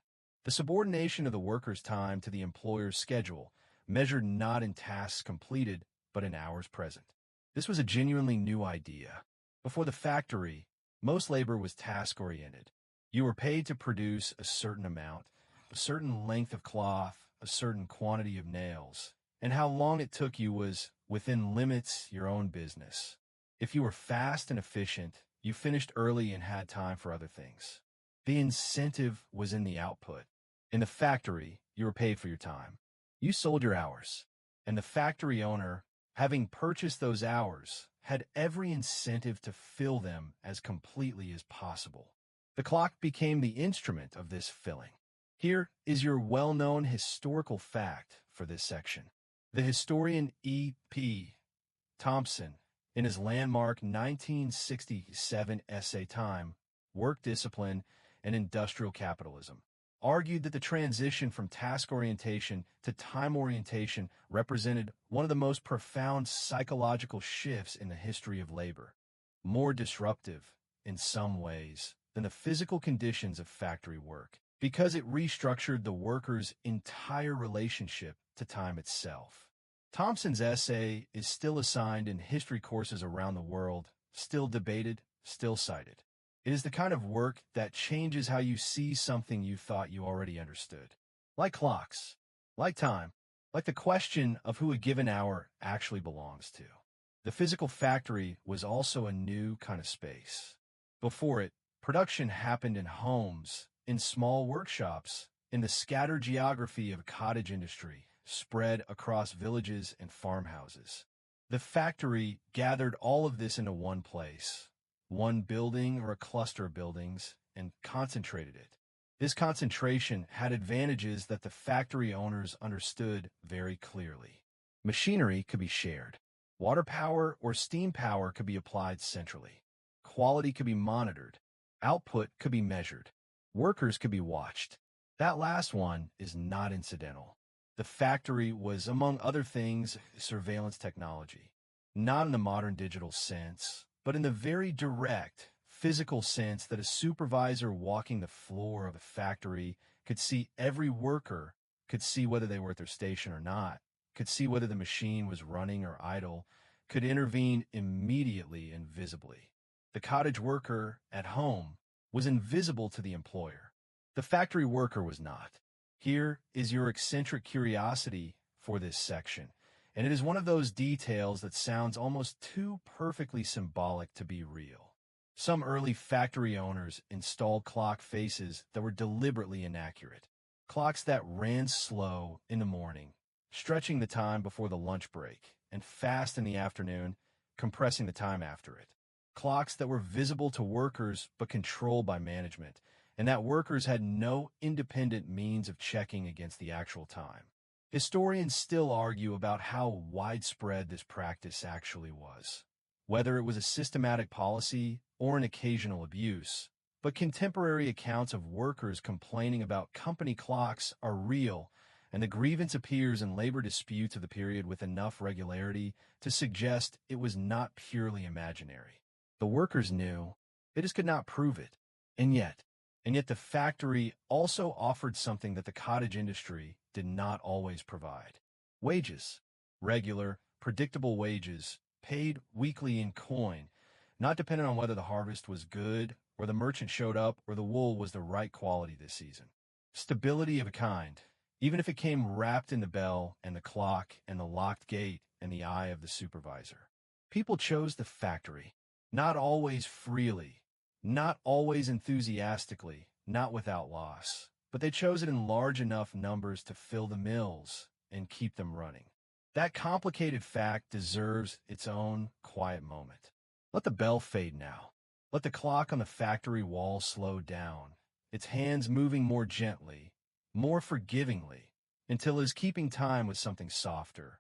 [SPEAKER 1] the subordination of the worker's time to the employer's schedule, measured not in tasks completed, but in hours present. This was a genuinely new idea. Before the factory, most labor was task-oriented. You were paid to produce a certain amount, a certain length of cloth, a certain quantity of nails, and how long it took you was, within limits, your own business. If you were fast and efficient, you finished early and had time for other things. The incentive was in the output. In the factory, you were paid for your time. You sold your hours, and the factory owner, having purchased those hours, had every incentive to fill them as completely as possible. The clock became the instrument of this filling. Here is your well-known historical fact for this section. The historian E.P. Thompson, in his landmark 1967 essay Time, Work Discipline, and Industrial Capitalism, argued that the transition from task orientation to time orientation represented one of the most profound psychological shifts in the history of labor, more disruptive, in some ways, than the physical conditions of factory work, because it restructured the worker's entire relationship to time itself. Thompson's essay is still assigned in history courses around the world, still debated, still cited. It is the kind of work that changes how you see something you thought you already understood. Like clocks, like time, like the question of who a given hour actually belongs to. The physical factory was also a new kind of space. Before it, production happened in homes, in small workshops, in the scattered geography of a cottage industry, spread across villages and farmhouses. The factory gathered all of this into one place, one building or a cluster of buildings, and concentrated it. This concentration had advantages that the factory owners understood very clearly. Machinery could be shared. Water power or steam power could be applied centrally. Quality could be monitored. Output could be measured. Workers could be watched. That last one is not incidental. The factory was, among other things, surveillance technology. Not in the modern digital sense, but in the very direct, physical sense that a supervisor walking the floor of a factory could see every worker, could see whether they were at their station or not, could see whether the machine was running or idle, could intervene immediately and visibly. The cottage worker at home was invisible to the employer. The factory worker was not. Here is your eccentric curiosity for this section, and it is one of those details that sounds almost too perfectly symbolic to be real. Some early factory owners installed clock faces that were deliberately inaccurate. Clocks that ran slow in the morning, stretching the time before the lunch break, and fast in the afternoon, compressing the time after it. Clocks that were visible to workers but controlled by management, and that workers had no independent means of checking against the actual time. Historians still argue about how widespread this practice actually was, whether it was a systematic policy or an occasional abuse, but contemporary accounts of workers complaining about company clocks are real, and the grievance appears in labor disputes of the period with enough regularity to suggest it was not purely imaginary. The workers knew, they just could not prove it, and yet the factory also offered something that the cottage industry did not always provide. Wages. Regular, predictable wages, paid weekly in coin, not dependent on whether the harvest was good, or the merchant showed up, or the wool was the right quality this season. Stability of a kind, even if it came wrapped in the bell and the clock and the locked gate and the eye of the supervisor. People chose the factory, not always freely, not always enthusiastically, not without loss, but they chose it in large enough numbers to fill the mills and keep them running. That complicated fact deserves its own quiet moment. Let the bell fade now. Let the clock on the factory wall slow down, its hands moving more gently, more forgivingly, until it is keeping time with something softer.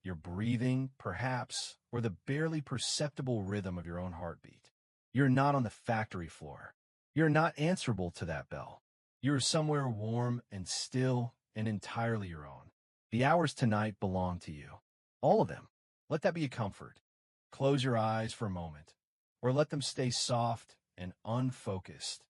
[SPEAKER 1] Your breathing, perhaps, or the barely perceptible rhythm of your own heartbeat. You're not on the factory floor. You're not answerable to that bell. You're somewhere warm and still and entirely your own. The hours tonight belong to you. All of them. Let that be a comfort. Close your eyes for a moment, or let them stay soft and unfocused,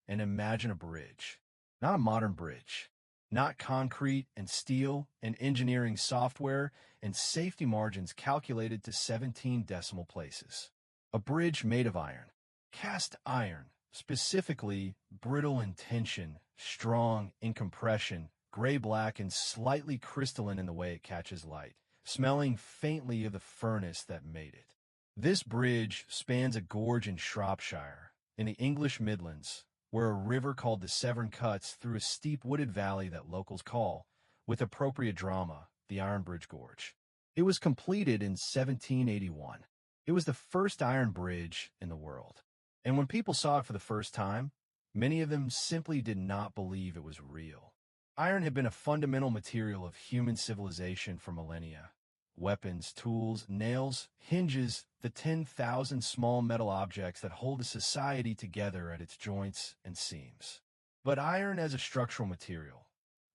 [SPEAKER 1] and imagine a bridge. Not a modern bridge. Not concrete and steel and engineering software and safety margins calculated to 17 decimal places. A bridge made of iron. Cast iron, specifically brittle in tension, strong in compression, gray-black and slightly crystalline in the way it catches light, smelling faintly of the furnace that made it. This bridge spans a gorge in Shropshire, in the English Midlands, where a river called the Severn cuts through a steep wooded valley that locals call, with appropriate drama, the Iron Bridge Gorge. It was completed in 1781. It was the first iron bridge in the world. And when people saw it for the first time, many of them simply did not believe it was real. Iron had been a fundamental material of human civilization for millennia. Weapons, tools, nails, hinges, the 10,000 small metal objects that hold a society together at its joints and seams. But iron as a structural material.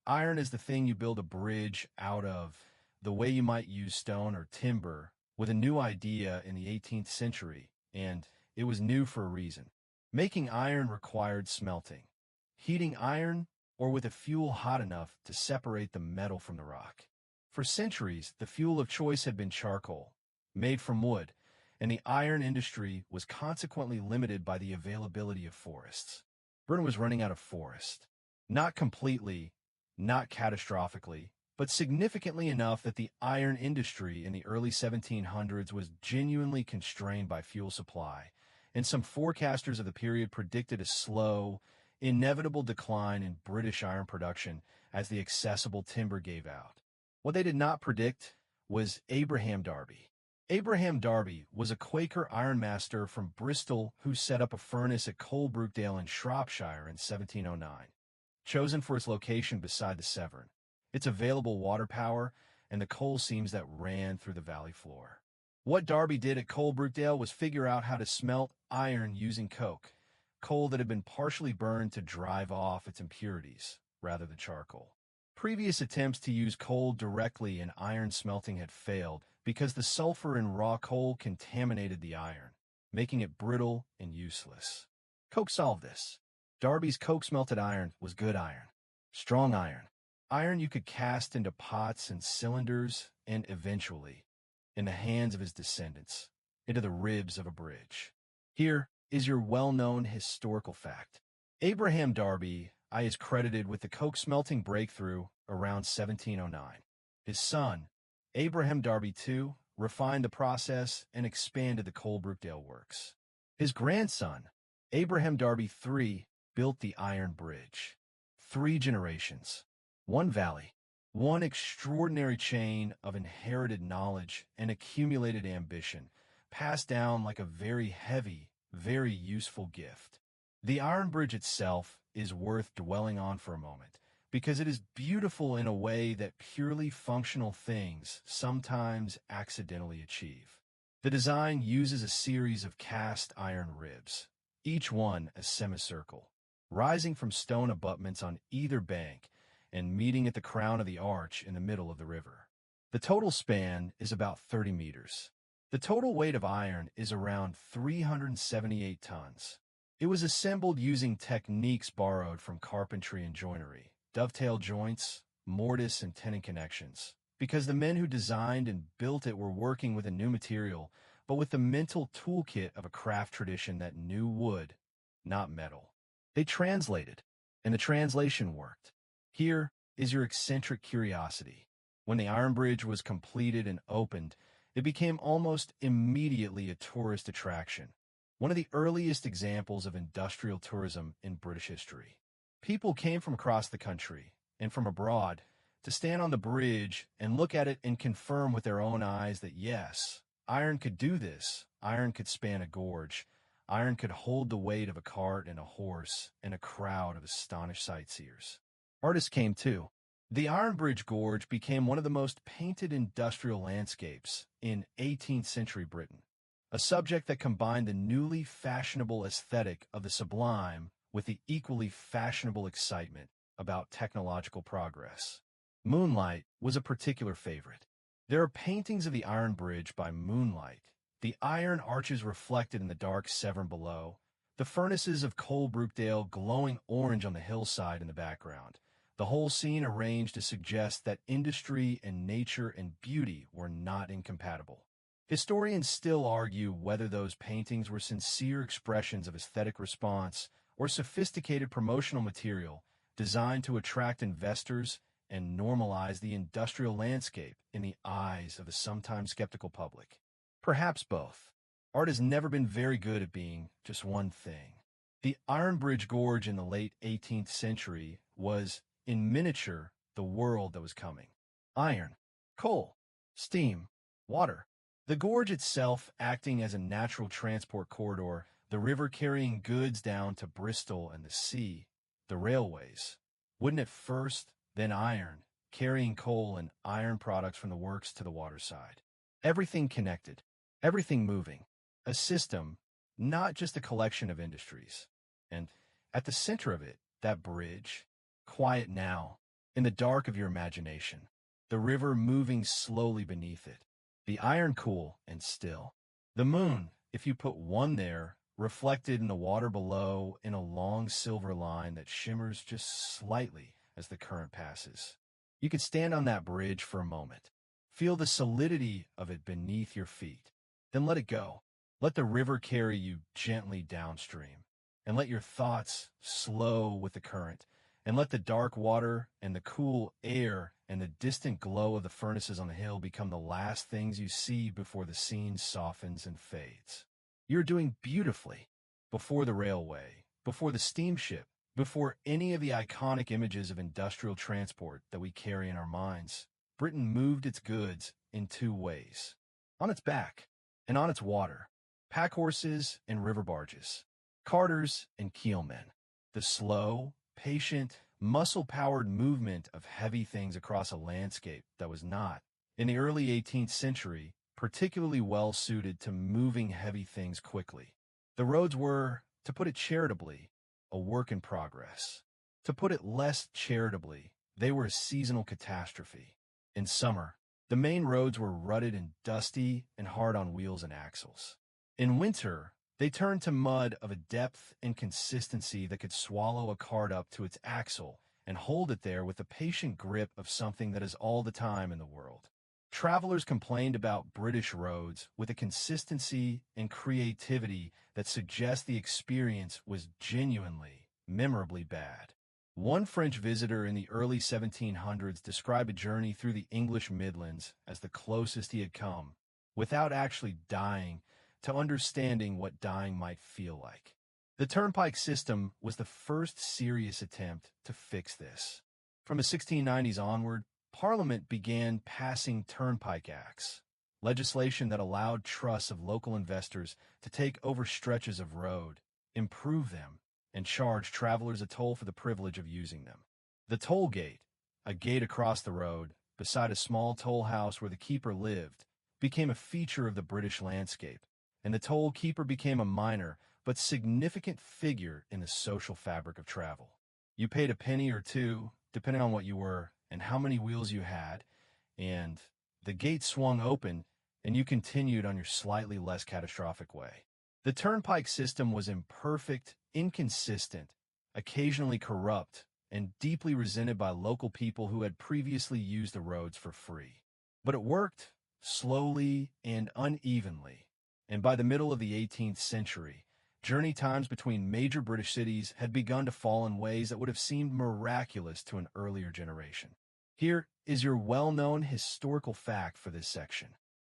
[SPEAKER 1] Iron is the thing you build a bridge out of, the way you might use stone or timber, with a new idea in the 18th century, and it was new for a reason. Making iron required smelting, heating iron, or with a fuel hot enough to separate the metal from the rock. For centuries, the fuel of choice had been charcoal, made from wood, and the iron industry was consequently limited by the availability of forests. Britain was running out of forest. Not completely, not catastrophically, but significantly enough that the iron industry in the early 1700s was genuinely constrained by fuel supply, and some forecasters of the period predicted a slow, inevitable decline in British iron production as the accessible timber gave out. What they did not predict was Abraham Darby. Abraham Darby was a Quaker ironmaster from Bristol who set up a furnace at Coalbrookdale in Shropshire in 1709, chosen for its location beside the Severn, its available water power, and the coal seams that ran through the valley floor. What Darby did at Coalbrookdale was figure out how to smelt iron using coke, coal that had been partially burned to drive off its impurities, rather than charcoal. Previous attempts to use coal directly in iron smelting had failed because the sulfur in raw coal contaminated the iron, making it brittle and useless. Coke solved this. Darby's coke-smelted iron was good iron, strong iron, iron you could cast into pots and cylinders and eventually, in the hands of his descendants, into the ribs of a bridge. Here is your well-known historical fact. Abraham Darby is credited with the coke-smelting breakthrough around 1709. His son, Abraham Darby II, refined the process and expanded the Coalbrookdale works. His grandson, Abraham Darby III, built the Iron Bridge. 3 generations, 1 valley, 1 extraordinary chain of inherited knowledge and accumulated ambition, passed down like a very heavy, very useful gift. The Iron Bridge itself is worth dwelling on for a moment, because it is beautiful in a way that purely functional things sometimes accidentally achieve. The design uses a series of cast iron ribs, each one a semicircle, rising from stone abutments on either bank and meeting at the crown of the arch in the middle of the river. The total span is about 30 meters. The total weight of iron is around 378 tons. It was assembled using techniques borrowed from carpentry and joinery, dovetail joints, mortise, and tenon connections, because the men who designed and built it were working with a new material, but with the mental toolkit of a craft tradition that knew wood, not metal. They translated, and the translation worked. Here is your eccentric curiosity. When the Iron Bridge was completed and opened, it became almost immediately a tourist attraction, one of the earliest examples of industrial tourism in British history. People came from across the country and from abroad to stand on the bridge and look at it and confirm with their own eyes that yes, iron could do this, iron could span a gorge, iron could hold the weight of a cart and a horse and a crowd of astonished sightseers. Artists came too. The Iron Bridge Gorge became one of the most painted industrial landscapes in 18th century Britain, a subject that combined the newly fashionable aesthetic of the sublime with the equally fashionable excitement about technological progress. Moonlight was a particular favorite. There are paintings of the Iron Bridge by moonlight, the iron arches reflected in the dark Severn below, the furnaces of Coalbrookdale glowing orange on the hillside in the background, the whole scene arranged to suggest that industry and nature and beauty were not incompatible. Historians still argue whether those paintings were sincere expressions of aesthetic response or sophisticated promotional material designed to attract investors and normalize the industrial landscape in the eyes of a sometimes skeptical public. Perhaps both. Art has never been very good at being just one thing. The Iron Bridge Gorge in the late 18th century was, in miniature, the world that was coming. Iron, coal, steam, water. The gorge itself acting as a natural transport corridor, the river carrying goods down to Bristol and the sea, the railways. Wooden at first, then iron, carrying coal and iron products from the works to the waterside. Everything connected, everything moving. A system, not just a collection of industries. And at the center of it, that bridge, quiet now, in the dark of your imagination, the river moving slowly beneath it, the iron cool and still. The moon, if you put one there, reflected in the water below in a long silver line that shimmers just slightly as the current passes. You could stand on that bridge for a moment, feel the solidity of it beneath your feet, then let it go. Let the river carry you gently downstream, and let your thoughts slow with the current, and let the dark water and the cool air and the distant glow of the furnaces on the hill become the last things you see before the scene softens and fades. You're doing beautifully. Before the railway, before the steamship, before any of the iconic images of industrial transport that we carry in our minds, Britain moved its goods in two ways. On its back, and on its water. Pack horses and river barges, carters and keelmen. The slow, patient, muscle-powered movement of heavy things across a landscape that was not, in the early 18th century, particularly well-suited to moving heavy things quickly. The roads were, to put it charitably, a work in progress. To put it less charitably, they were a seasonal catastrophe. In summer, the main roads were rutted and dusty and hard on wheels and axles. In winter, they turned to mud of a depth and consistency that could swallow a cart up to its axle and hold it there with the patient grip of something that is all the time in the world. Travelers complained about British roads with a consistency and creativity that suggest the experience was genuinely, memorably bad. One French visitor in the early 1700s described a journey through the English Midlands as the closest he had come, without actually dying, to understanding what dying might feel like. The turnpike system was the first serious attempt to fix this. From the 1690s onward, Parliament began passing turnpike acts, legislation that allowed trusts of local investors to take over stretches of road, improve them, and charge travelers a toll for the privilege of using them. The toll gate, a gate across the road, beside a small toll house where the keeper lived, became a feature of the British landscape, and the toll keeper became a minor but significant figure in the social fabric of travel. You paid a penny or two, depending on what you were and how many wheels you had, and the gate swung open and you continued on your slightly less catastrophic way. The turnpike system was imperfect, inconsistent, occasionally corrupt, and deeply resented by local people who had previously used the roads for free. But it worked, slowly and unevenly, and by the middle of the 18th century, journey times between major British cities had begun to fall in ways that would have seemed miraculous to an earlier generation. Here is your well-known historical fact for this section.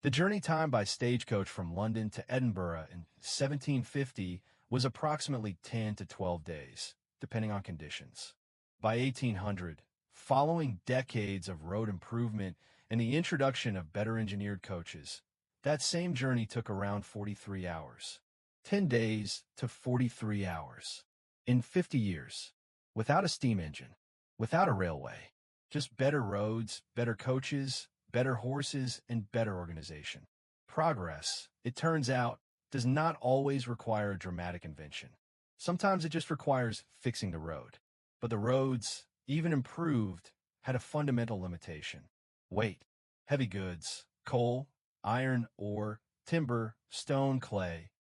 [SPEAKER 1] The journey time by stagecoach from London to Edinburgh in 1750 was approximately 10 to 12 days, depending on conditions. By 1800, following decades of road improvement and the introduction of better engineered coaches, that same journey took around 43 hours. 10 days to 43 hours. In 50 years, without a steam engine, without a railway, just better roads, better coaches, better horses, and better organization. Progress, it turns out, does not always require a dramatic invention. Sometimes it just requires fixing the road. But the roads, even improved, had a fundamental limitation. Weight, heavy goods, coal, iron, ore, timber, stone, clay,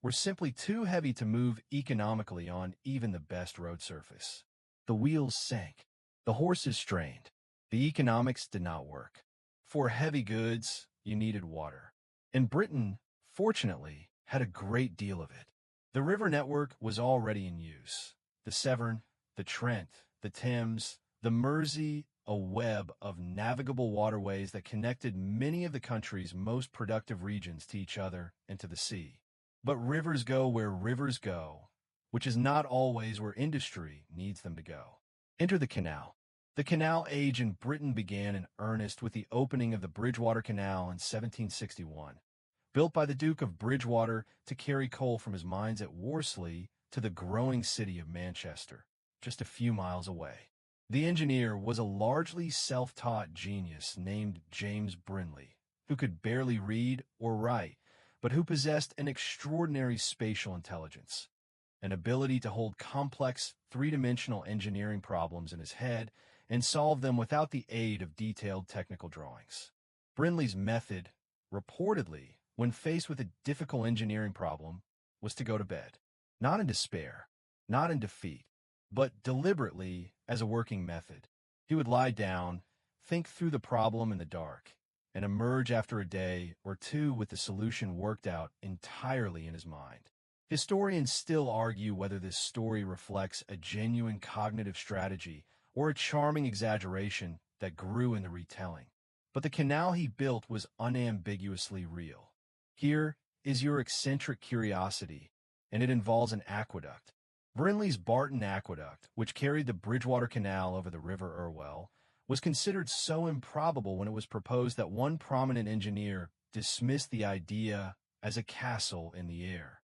[SPEAKER 1] were simply too heavy to move economically on even the best road surface. The wheels sank. The horses strained. The economics did not work. For heavy goods, you needed water. And Britain, fortunately, had a great deal of it. The river network was already in use. The Severn, the Trent, the Thames, the Mersey, a web of navigable waterways that connected many of the country's most productive regions to each other and to the sea. But rivers go where rivers go, which is not always where industry needs them to go. Enter the canal. The canal age in Britain began in earnest with the opening of the Bridgewater Canal in 1761, built by the Duke of Bridgewater to carry coal from his mines at Worsley to the growing city of Manchester, just a few miles away. The engineer was a largely self-taught genius named James Brindley, who could barely read or write, but who possessed an extraordinary spatial intelligence, an ability to hold complex, three-dimensional engineering problems in his head and solve them without the aid of detailed technical drawings. Brindley's method, reportedly, when faced with a difficult engineering problem, was to go to bed, not in despair, not in defeat, but deliberately as a working method. He would lie down, think through the problem in the dark, and emerge after a day or two with the solution worked out entirely in his mind. Historians still argue whether this story reflects a genuine cognitive strategy or a charming exaggeration that grew in the retelling. But the canal he built was unambiguously real. Here is your eccentric curiosity, and it involves an aqueduct. Brindley's Barton Aqueduct, which carried the Bridgewater Canal over the River Irwell, was considered so improbable when it was proposed that one prominent engineer dismissed the idea as a castle in the air,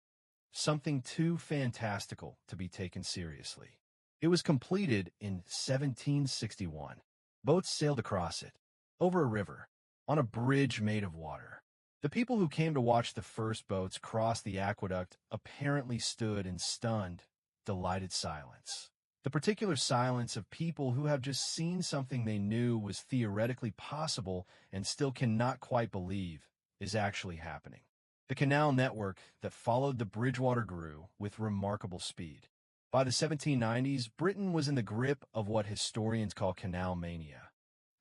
[SPEAKER 1] something too fantastical to be taken seriously. It was completed in 1761. Boats sailed across it, over a river, on a bridge made of water. The people who came to watch the first boats cross the aqueduct apparently stood in stunned, delighted silence. The particular silence of people who have just seen something they knew was theoretically possible and still cannot quite believe is actually happening. The canal network that followed the Bridgewater grew with remarkable speed. By the 1790s, Britain was in the grip of what historians call canal mania,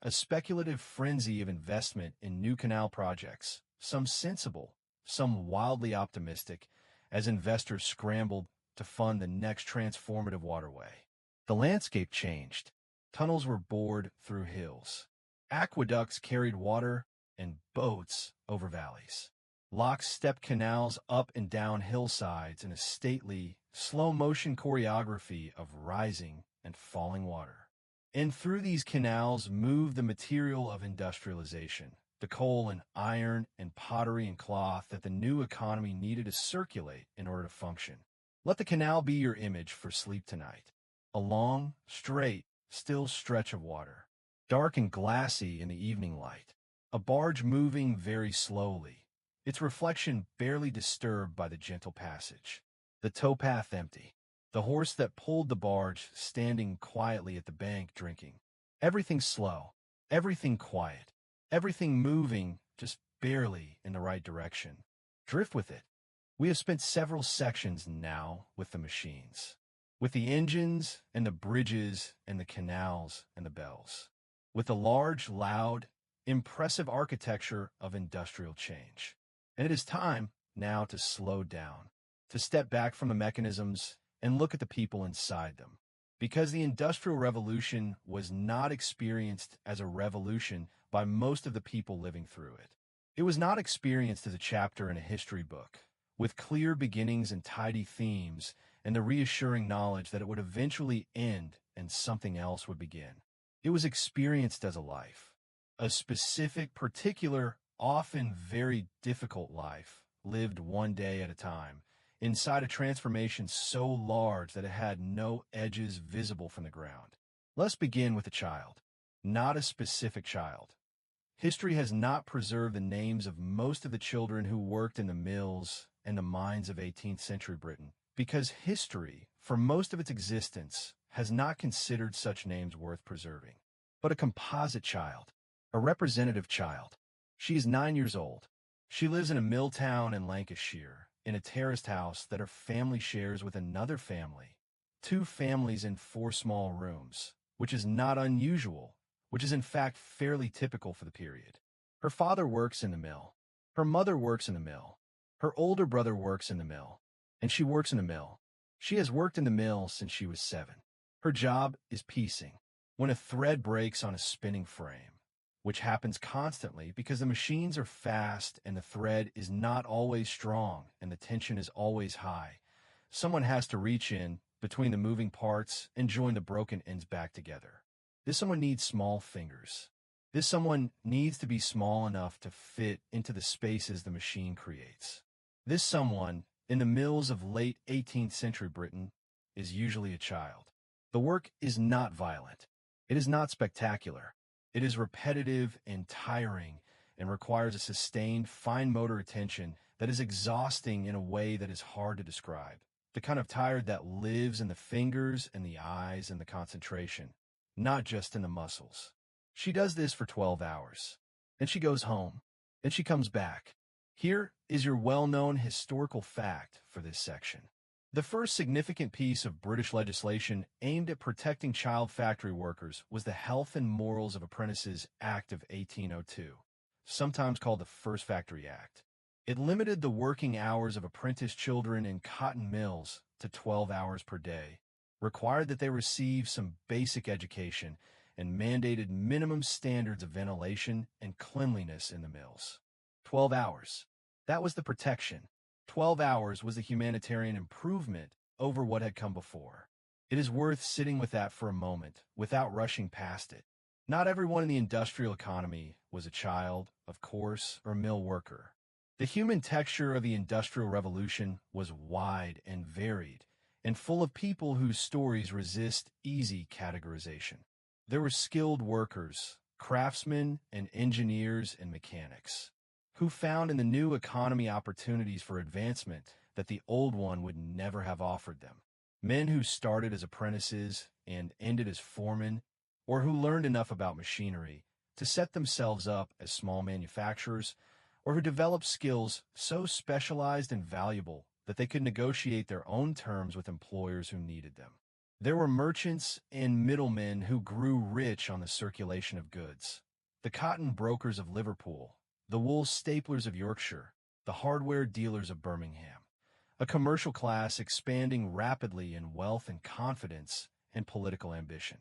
[SPEAKER 1] a speculative frenzy of investment in new canal projects, some sensible, some wildly optimistic, as investors scrambled to fund the next transformative waterway. The landscape changed. Tunnels were bored through hills. Aqueducts carried water, and boats over valleys. Locks stepped canals up and down hillsides in a stately, slow-motion choreography of rising and falling water. And through these canals moved the material of industrialization, the coal and iron and pottery and cloth that the new economy needed to circulate in order to function. Let the canal be your image for sleep tonight. A long, straight, still stretch of water, dark and glassy in the evening light. A barge moving very slowly, its reflection barely disturbed by the gentle passage. The towpath empty. The horse that pulled the barge standing quietly at the bank drinking. Everything slow, everything quiet, everything moving just barely in the right direction. Drift with it. We have spent several sections now with the machines, with the engines and the bridges and the canals and the bells, with the large, loud, impressive architecture of industrial change. And it is time now to slow down, to step back from the mechanisms and look at the people inside them. Because the Industrial Revolution was not experienced as a revolution by most of the people living through it. It was not experienced as a chapter in a history book, with clear beginnings and tidy themes, and the reassuring knowledge that it would eventually end and something else would begin. It was experienced as a life, a specific, particular, often very difficult life, lived one day at a time, inside a transformation so large that it had no edges visible from the ground. Let's begin with a child, not a specific child. History has not preserved the names of most of the children who worked in the mills and the mines of 18th century Britain, because history, for most of its existence, has not considered such names worth preserving. But a composite child, a representative child. She is 9 years old. She lives in a mill town in Lancashire, in a terraced house that her family shares with another family. 2 families in 4 small rooms, which is not unusual, which is in fact fairly typical for the period. Her father works in the mill. Her mother works in the mill. Her older brother works in the mill. And she works in the mill. She has worked in the mill since she was 7. Her job is piecing. When a thread breaks on a spinning frame, which happens constantly because the machines are fast and the thread is not always strong and the tension is always high, someone has to reach in between the moving parts and join the broken ends back together. This someone needs small fingers. This someone needs to be small enough to fit into the spaces the machine creates. This someone, in the mills of late 18th century Britain, is usually a child. The work is not violent. It is not spectacular. It is repetitive and tiring and requires a sustained, fine motor attention that is exhausting in a way that is hard to describe. The kind of tired that lives in the fingers and the eyes and the concentration, not just in the muscles. She does this for 12 hours. Then she goes home. Then she comes back. Here is your well-known historical fact for this section. The first significant piece of British legislation aimed at protecting child factory workers was the Health and Morals of Apprentices Act of 1802, sometimes called the First Factory Act. It limited the working hours of apprentice children in cotton mills to 12 hours per day, required that they receive some basic education, and mandated minimum standards of ventilation and cleanliness in the mills. 12 hours. That was the protection. 12 hours was the humanitarian improvement over what had come before. It is worth sitting with that for a moment, without rushing past it. Not everyone in the industrial economy was a child, of course, or mill worker. The human texture of the Industrial Revolution was wide and varied, and full of people whose stories resist easy categorization. There were skilled workers, craftsmen and engineers and mechanics, who found in the new economy opportunities for advancement that the old one would never have offered them. Men who started as apprentices and ended as foremen, or who learned enough about machinery to set themselves up as small manufacturers, or who developed skills so specialized and valuable that they could negotiate their own terms with employers who needed them. There were merchants and middlemen who grew rich on the circulation of goods. The cotton brokers of Liverpool, the wool staplers of Yorkshire, the hardware dealers of Birmingham, a commercial class expanding rapidly in wealth and confidence and political ambition.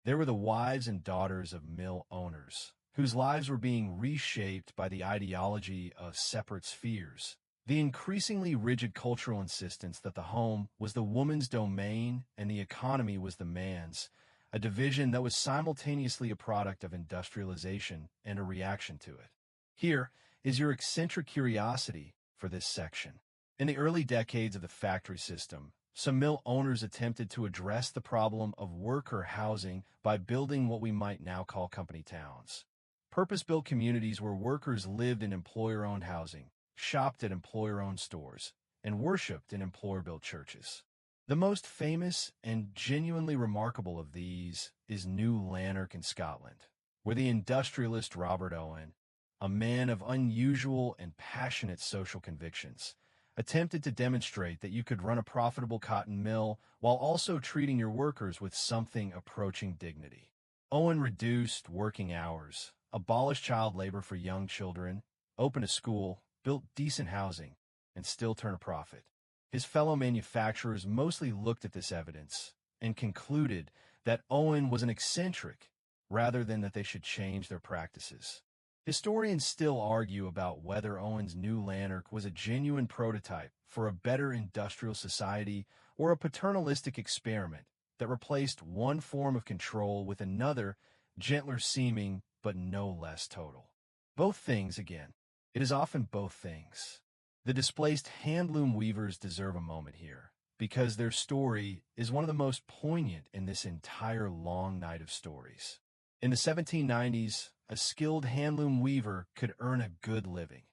[SPEAKER 1] There were the wives and daughters of mill owners, whose lives were being reshaped by the ideology of separate spheres, the increasingly rigid cultural insistence that the home was the woman's domain and the economy was the man's, a division that was simultaneously a product of industrialization and a reaction to it. Here is your eccentric curiosity for this section. In the early decades of the factory system, some mill owners attempted to address the problem of worker housing by building what we might now call company towns. Purpose-built communities where workers lived in employer-owned housing, shopped at employer-owned stores, and worshipped in employer-built churches. The most famous and genuinely remarkable of these is New Lanark in Scotland, where the industrialist Robert Owen, a man of unusual and passionate social convictions, attempted to demonstrate that you could run a profitable cotton mill while also treating your workers with something approaching dignity. Owen reduced working hours, abolished child labor for young children, opened a school, built decent housing, and still turn a profit. His fellow manufacturers mostly looked at this evidence and concluded that Owen was an eccentric rather than that they should change their practices. Historians still argue about whether Owen's New Lanark was a genuine prototype for a better industrial society or a paternalistic experiment that replaced one form of control with another, gentler seeming but no less total. Both things, again. It is often both things. The displaced handloom weavers deserve a moment here, because their story is one of the most poignant in this entire long night of stories. In the 1790s, a skilled handloom weaver could earn a good living,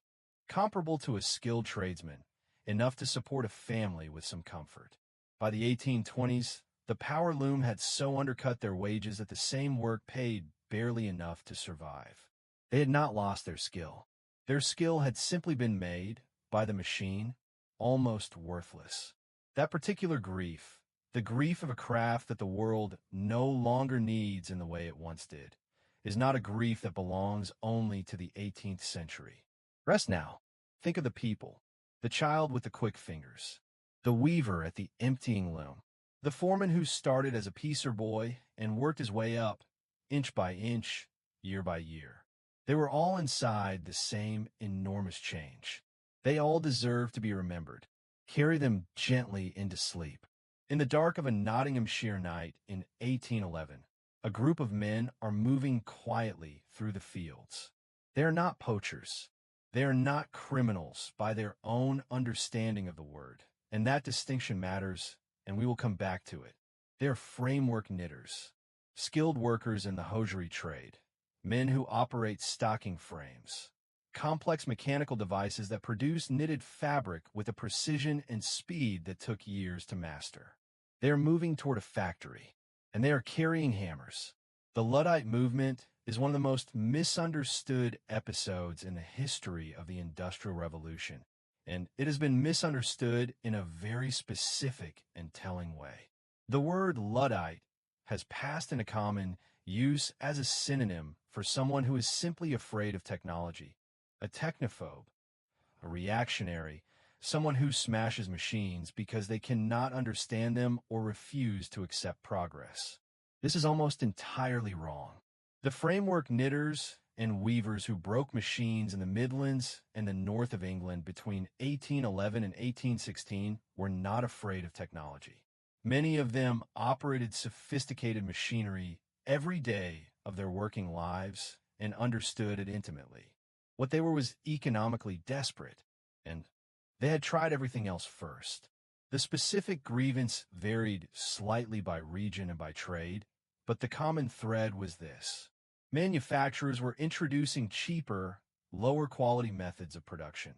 [SPEAKER 1] comparable to a skilled tradesman, enough to support a family with some comfort. By the 1820s, the power loom had so undercut their wages that the same work paid barely enough to survive. They had not lost their skill. Their skill had simply been made, by the machine, almost worthless. That particular grief, the grief of a craft that the world no longer needs in the way it once did, is not a grief that belongs only to the 18th century. Rest now. Think of the people: the child with the quick fingers, the weaver at the emptying loom, the foreman who started as a piecer boy and worked his way up, inch by inch, year by year. They were all inside the same enormous change. They all deserve to be remembered. Carry them gently into sleep. In the dark of a Nottinghamshire night in 1811, a group of men are moving quietly through the fields. They are not poachers. They are not criminals by their own understanding of the word, and that distinction matters, and we will come back to it. They are framework knitters, skilled workers in the hosiery trade, men who operate stocking frames, complex mechanical devices that produce knitted fabric with a precision and speed that took years to master. They are moving toward a factory, and they are carrying hammers. The Luddite movement is one of the most misunderstood episodes in the history of the Industrial Revolution, and it has been misunderstood in a very specific and telling way. The word Luddite has passed into common use as a synonym for someone who is simply afraid of technology, a technophobe, a reactionary, someone who smashes machines because they cannot understand them or refuse to accept progress. This is almost entirely wrong. The framework knitters and weavers who broke machines in the Midlands and the north of England between 1811 and 1816 were not afraid of technology. Many of them operated sophisticated machinery every day of their working lives and understood it intimately. What they were was economically desperate, and they had tried everything else first. The specific grievance varied slightly by region and by trade, but the common thread was this: manufacturers were introducing cheaper, lower-quality methods of production,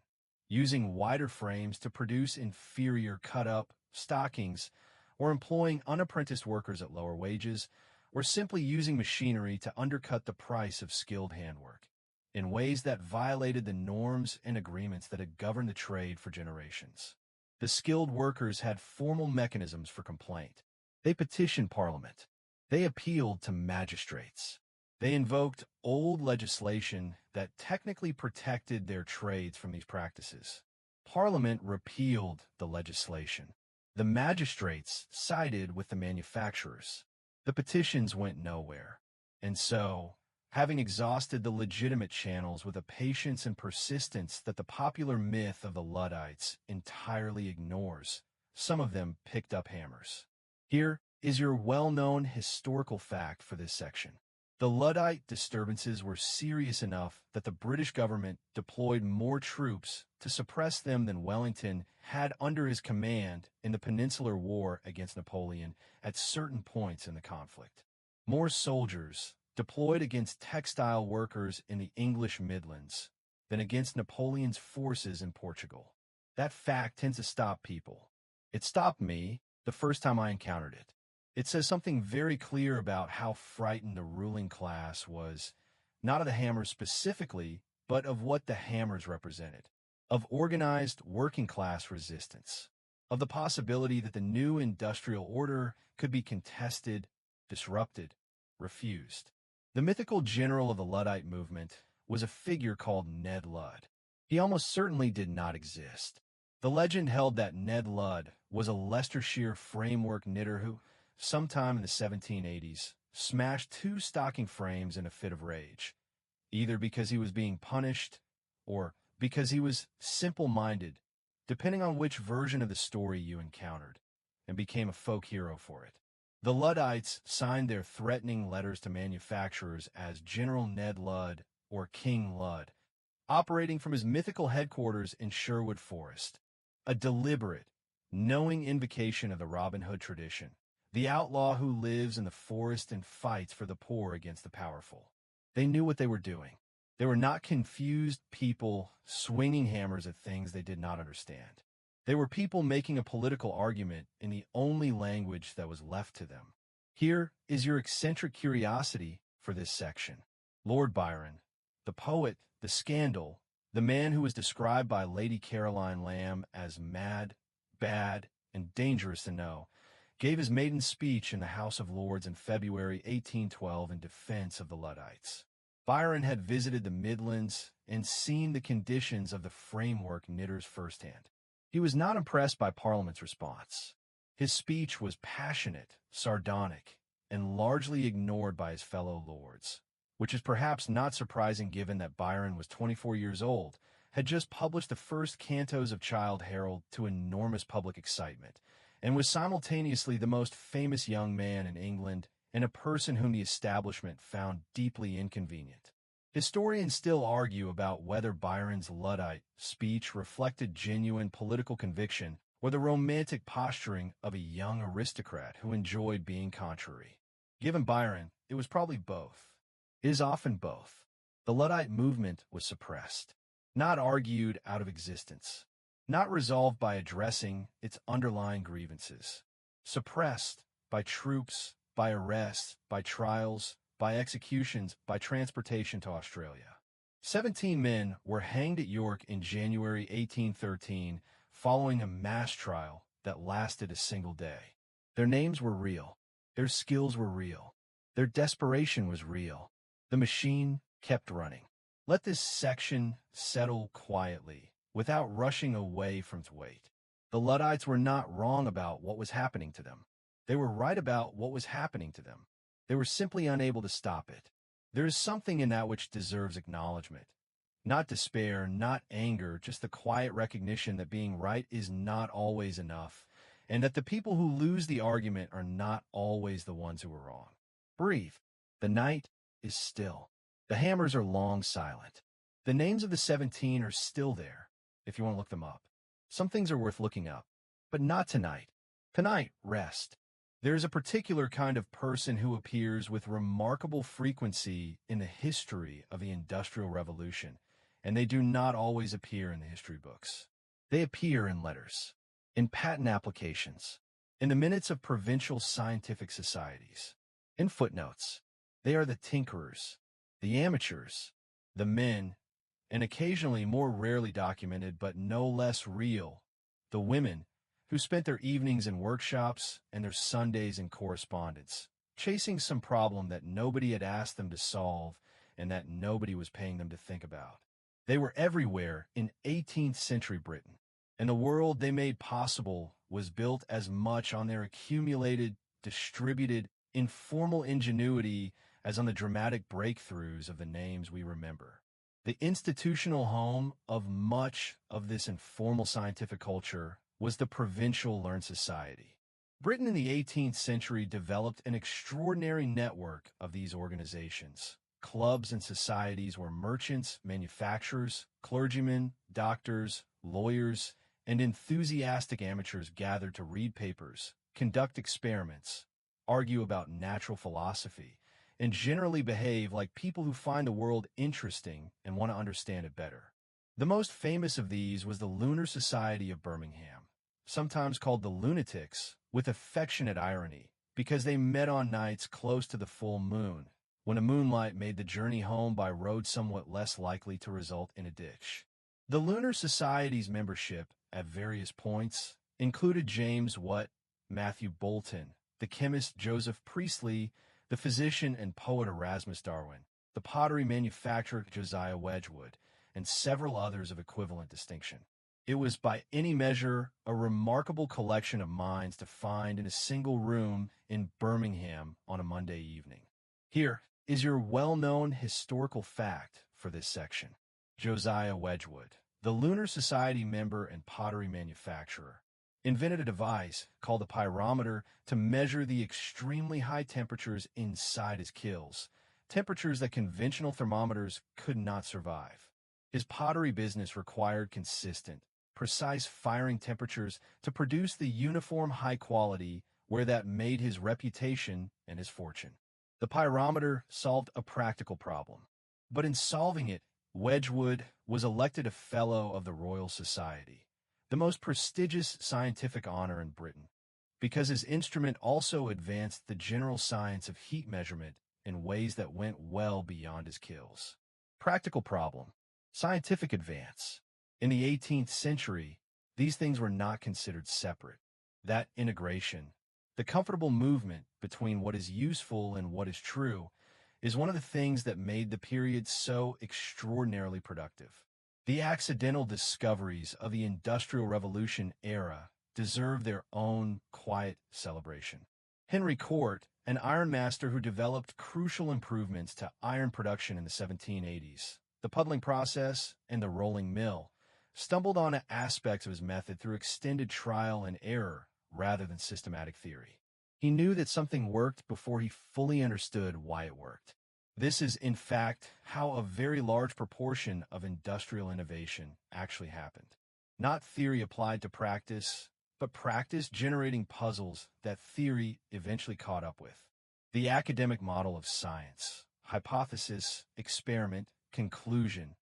[SPEAKER 1] using wider frames to produce inferior cut-up stockings, or employing unapprenticed workers at lower wages, or simply using machinery to undercut the price of skilled handwork in ways that violated the norms and agreements that had governed the trade for generations. The skilled workers had formal mechanisms for complaint. They petitioned Parliament. They appealed to magistrates. They invoked old legislation that technically protected their trades from these practices. Parliament repealed the legislation. The magistrates sided with the manufacturers. The petitions went nowhere. And so, having exhausted the legitimate channels with a patience and persistence that the popular myth of the Luddites entirely ignores, some of them picked up hammers. Here is your well-known historical fact for this section. The Luddite disturbances were serious enough that the British government deployed more troops to suppress them than Wellington had under his command in the Peninsular War against Napoleon at certain points in the conflict. More soldiers deployed against textile workers in the English Midlands than against Napoleon's forces in Portugal. That fact tends to stop people. It stopped me the first time I encountered it. It says something very clear about how frightened the ruling class was, not of the hammers specifically, but of what the hammers represented, of organized working-class resistance, of the possibility that the new industrial order could be contested, disrupted, refused. The mythical general of the Luddite movement was a figure called Ned Ludd. He almost certainly did not exist. The legend held that Ned Ludd was a Leicestershire framework knitter who, sometime in the 1780s, smashed 2 stocking frames in a fit of rage, either because he was being punished or because he was simple-minded, depending on which version of the story you encountered, and became a folk hero for it. The Luddites signed their threatening letters to manufacturers as General Ned Ludd or King Ludd, operating from his mythical headquarters in Sherwood Forest, a deliberate, knowing invocation of the Robin Hood tradition, the outlaw who lives in the forest and fights for the poor against the powerful. They knew what they were doing. They were not confused people swinging hammers at things they did not understand. They were people making a political argument in the only language that was left to them. Here is your eccentric curiosity for this section. Lord Byron, the poet, the scandal, the man who was described by Lady Caroline Lamb as mad, bad, and dangerous to know, gave his maiden speech in the House of Lords in February 1812 in defense of the Luddites. Byron had visited the Midlands and seen the conditions of the framework knitters firsthand. He was not impressed by Parliament's response. His speech was passionate, sardonic, and largely ignored by his fellow lords, which is perhaps not surprising given that Byron was 24 years old, had just published the first cantos of Childe Harold to enormous public excitement, and was simultaneously the most famous young man in England and a person whom the establishment found deeply inconvenient. Historians still argue about whether Byron's Luddite speech reflected genuine political conviction or the romantic posturing of a young aristocrat who enjoyed being contrary. Given Byron, it was probably both. It is often both. The Luddite movement was suppressed, not argued out of existence, not resolved by addressing its underlying grievances, suppressed by troops, by arrests, by trials, by executions, by transportation to Australia. 17 men were hanged at York in January 1813 following a mass trial that lasted a single day. Their names were real. Their skills were real. Their desperation was real. The machine kept running. Let this section settle quietly, without rushing away from its weight. The Luddites were not wrong about what was happening to them. They were right about what was happening to them. They were simply unable to stop it. There is something in that which deserves acknowledgement. Not despair, not anger, just the quiet recognition that being right is not always enough, and that the people who lose the argument are not always the ones who are wrong. Breathe. The night is still. The hammers are long silent. The names of the 17 are still there, if you want to look them up. Some things are worth looking up, but not tonight. Tonight, rest. There is a particular kind of person who appears with remarkable frequency in the history of the Industrial Revolution, and they do not always appear in the history books. They appear in letters, in patent applications, in the minutes of provincial scientific societies, in footnotes. They are the tinkerers, the amateurs, the men, and occasionally more rarely documented but no less real, the women, who spent their evenings in workshops and their Sundays in correspondence, chasing some problem that nobody had asked them to solve and that nobody was paying them to think about. They were everywhere in 18th century Britain, and the world they made possible was built as much on their accumulated, distributed, informal ingenuity as on the dramatic breakthroughs of the names we remember. The institutional home of much of this informal scientific culture was the provincial learned society. Britain in the 18th century developed an extraordinary network of these organizations, clubs and societies where merchants, manufacturers, clergymen, doctors, lawyers, and enthusiastic amateurs gathered to read papers, conduct experiments, argue about natural philosophy, and generally behave like people who find the world interesting and want to understand it better. The most famous of these was the Lunar Society of Birmingham, sometimes called the Lunatics, with affectionate irony, because they met on nights close to the full moon, when a moonlight made the journey home by road somewhat less likely to result in a ditch. The Lunar Society's membership, at various points, included James Watt, Matthew Boulton, the chemist Joseph Priestley, the physician and poet Erasmus Darwin, the pottery manufacturer Josiah Wedgwood, and several others of equivalent distinction. It was by any measure a remarkable collection of minds to find in a single room in Birmingham on a Monday evening. Here is your well-known historical fact for this section. Josiah Wedgwood, the Lunar Society member and pottery manufacturer, invented a device called a pyrometer to measure the extremely high temperatures inside his kilns, temperatures that conventional thermometers could not survive. His pottery business required consistent, precise firing temperatures to produce the uniform high quality where that made his reputation and his fortune. The pyrometer solved a practical problem, but in solving it, Wedgwood was elected a Fellow of the Royal Society, the most prestigious scientific honor in Britain, because his instrument also advanced the general science of heat measurement in ways that went well beyond his kills. Practical problem, scientific advance. In the 18th century, these things were not considered separate. That integration, the comfortable movement between what is useful and what is true, is one of the things that made the period so extraordinarily productive. The accidental discoveries of the Industrial Revolution era deserve their own quiet celebration. Henry Cort, an ironmaster who developed crucial improvements to iron production in the 1780s, the puddling process, and the rolling mill, stumbled on aspects of his method through extended trial and error rather than systematic theory. He knew that something worked before he fully understood why it worked. This is, in fact, how a very large proportion of industrial innovation actually happened. Not theory applied to practice, but practice generating puzzles that theory eventually caught up with. The academic model of science, hypothesis, experiment, conclusion,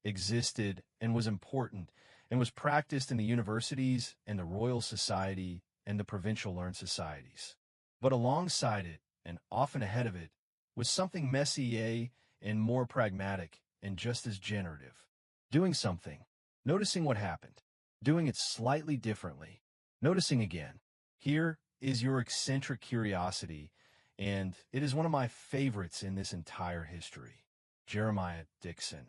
[SPEAKER 1] existed and was important and was practiced in the universities and the Royal Society and the provincial learned societies. But alongside it, and often ahead of it, was something messier and more pragmatic and just as generative. Doing something, noticing what happened, doing it slightly differently, noticing again. Here is your eccentric curiosity, and it is one of my favorites in this entire history. Jeremiah Dixon,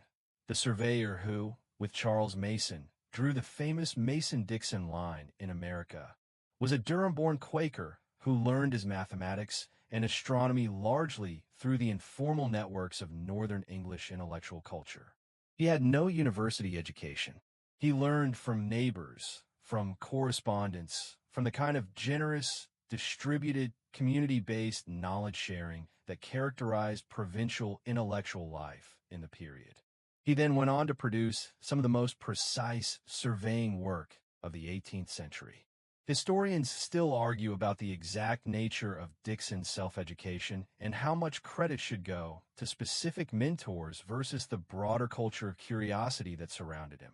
[SPEAKER 1] the surveyor who, with Charles Mason, drew the famous Mason-Dixon line in America, was a Durham-born Quaker who learned his mathematics and astronomy largely through the informal networks of Northern English intellectual culture. He had no university education. He learned from neighbors, from correspondence, from the kind of generous, distributed, community-based knowledge sharing that characterized provincial intellectual life in the period. He then went on to produce some of the most precise surveying work of the 18th century. Historians still argue about the exact nature of Dixon's self-education and how much credit should go to specific mentors versus the broader culture of curiosity that surrounded him.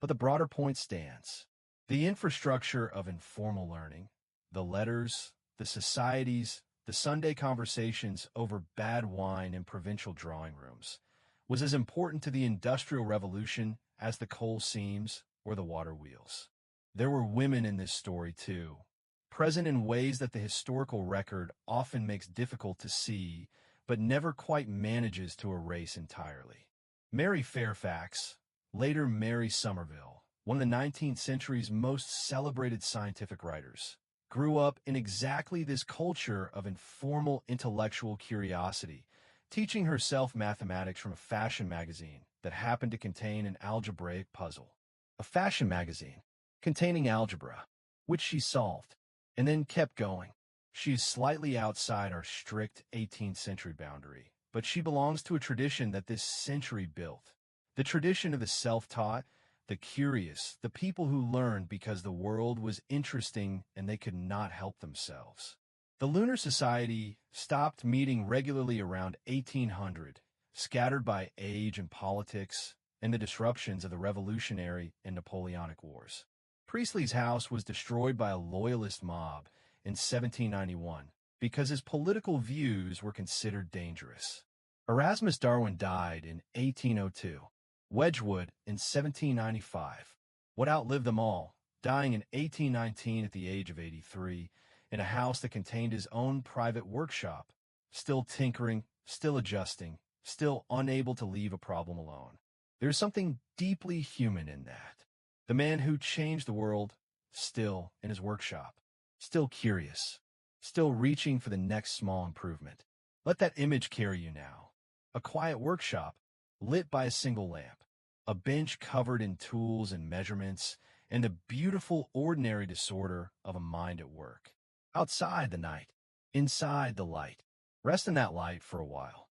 [SPEAKER 1] But the broader point stands. The infrastructure of informal learning, the letters, the societies, the Sunday conversations over bad wine in provincial drawing rooms, was as important to the Industrial Revolution as the coal seams or the water wheels. There were women in this story, too, present in ways that the historical record often makes difficult to see, but never quite manages to erase entirely. Mary Fairfax, later Mary Somerville, one of the 19th century's most celebrated scientific writers, grew up in exactly this culture of informal intellectual curiosity, teaching herself mathematics from a fashion magazine that happened to contain an algebraic puzzle. A fashion magazine containing algebra, which she solved, and then kept going. She is slightly outside our strict 18th century boundary, but she belongs to a tradition that this century built. The tradition of the self-taught, the curious, the people who learned because the world was interesting and they could not help themselves. The Lunar Society stopped meeting regularly around 1800, scattered by age and politics and the disruptions of the Revolutionary and Napoleonic Wars. Priestley's house was destroyed by a loyalist mob in 1791 because his political views were considered dangerous. Erasmus Darwin died in 1802, Wedgwood in 1795. What outlived them all, dying in 1819 at the age of 83, in a house that contained his own private workshop, still tinkering, still adjusting, still unable to leave a problem alone. There's something deeply human in that. The man who changed the world, still in his workshop, still curious, still reaching for the next small improvement. Let that image carry you now. A quiet workshop, lit by a single lamp, a bench covered in tools and measurements, and the beautiful ordinary disorder of a mind at work. Outside the night, inside the light. Rest in that light for a while.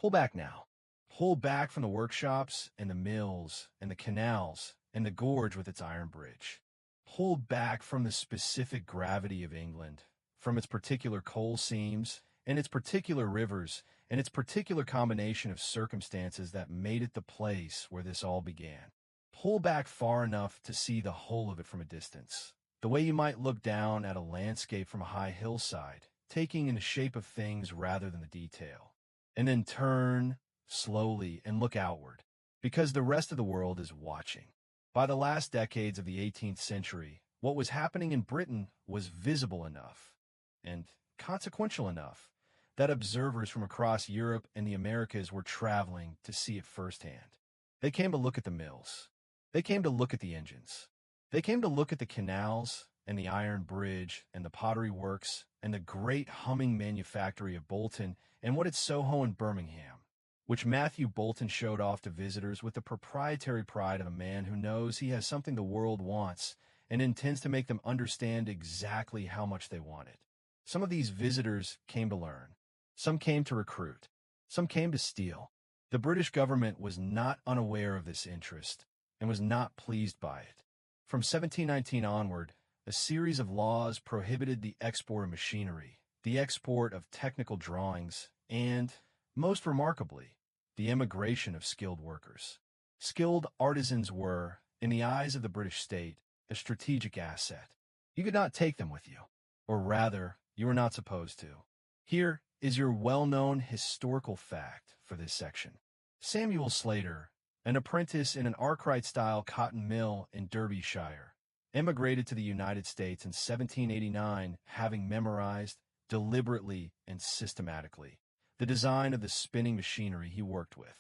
[SPEAKER 1] Pull back now. Pull back from the workshops and the mills and the canals and the gorge with its iron bridge. Pull back from the specific gravity of England, from its particular coal seams and its particular rivers and its particular combination of circumstances that made it the place where this all began. Pull back far enough to see the whole of it from a distance, the way you might look down at a landscape from a high hillside, taking in the shape of things rather than the detail. And then turn slowly and look outward, because the rest of the world is watching. By the last decades of the 18th century, what was happening in Britain was visible enough and consequential enough that observers from across Europe and the Americas were traveling to see it firsthand. They came to look at the mills. They came to look at the engines. They came to look at the canals and the iron bridge and the pottery works and the great humming manufactory of Bolton and what at Soho and Birmingham, which Matthew Bolton showed off to visitors with the proprietary pride of a man who knows he has something the world wants and intends to make them understand exactly how much they want it. Some of these visitors came to learn. Some came to recruit. Some came to steal. The British government was not unaware of this interest and was not pleased by it. From 1719 onward, a series of laws prohibited the export of machinery, the export of technical drawings, and, most remarkably, the immigration of skilled workers. Skilled artisans were, in the eyes of the British state, a strategic asset. You could not take them with you, or rather, you were not supposed to. Here is your well-known historical fact for this section. Samuel Slater, an apprentice in an Arkwright-style cotton mill in Derbyshire, emigrated to the United States in 1789, having memorized, deliberately and systematically, the design of the spinning machinery he worked with.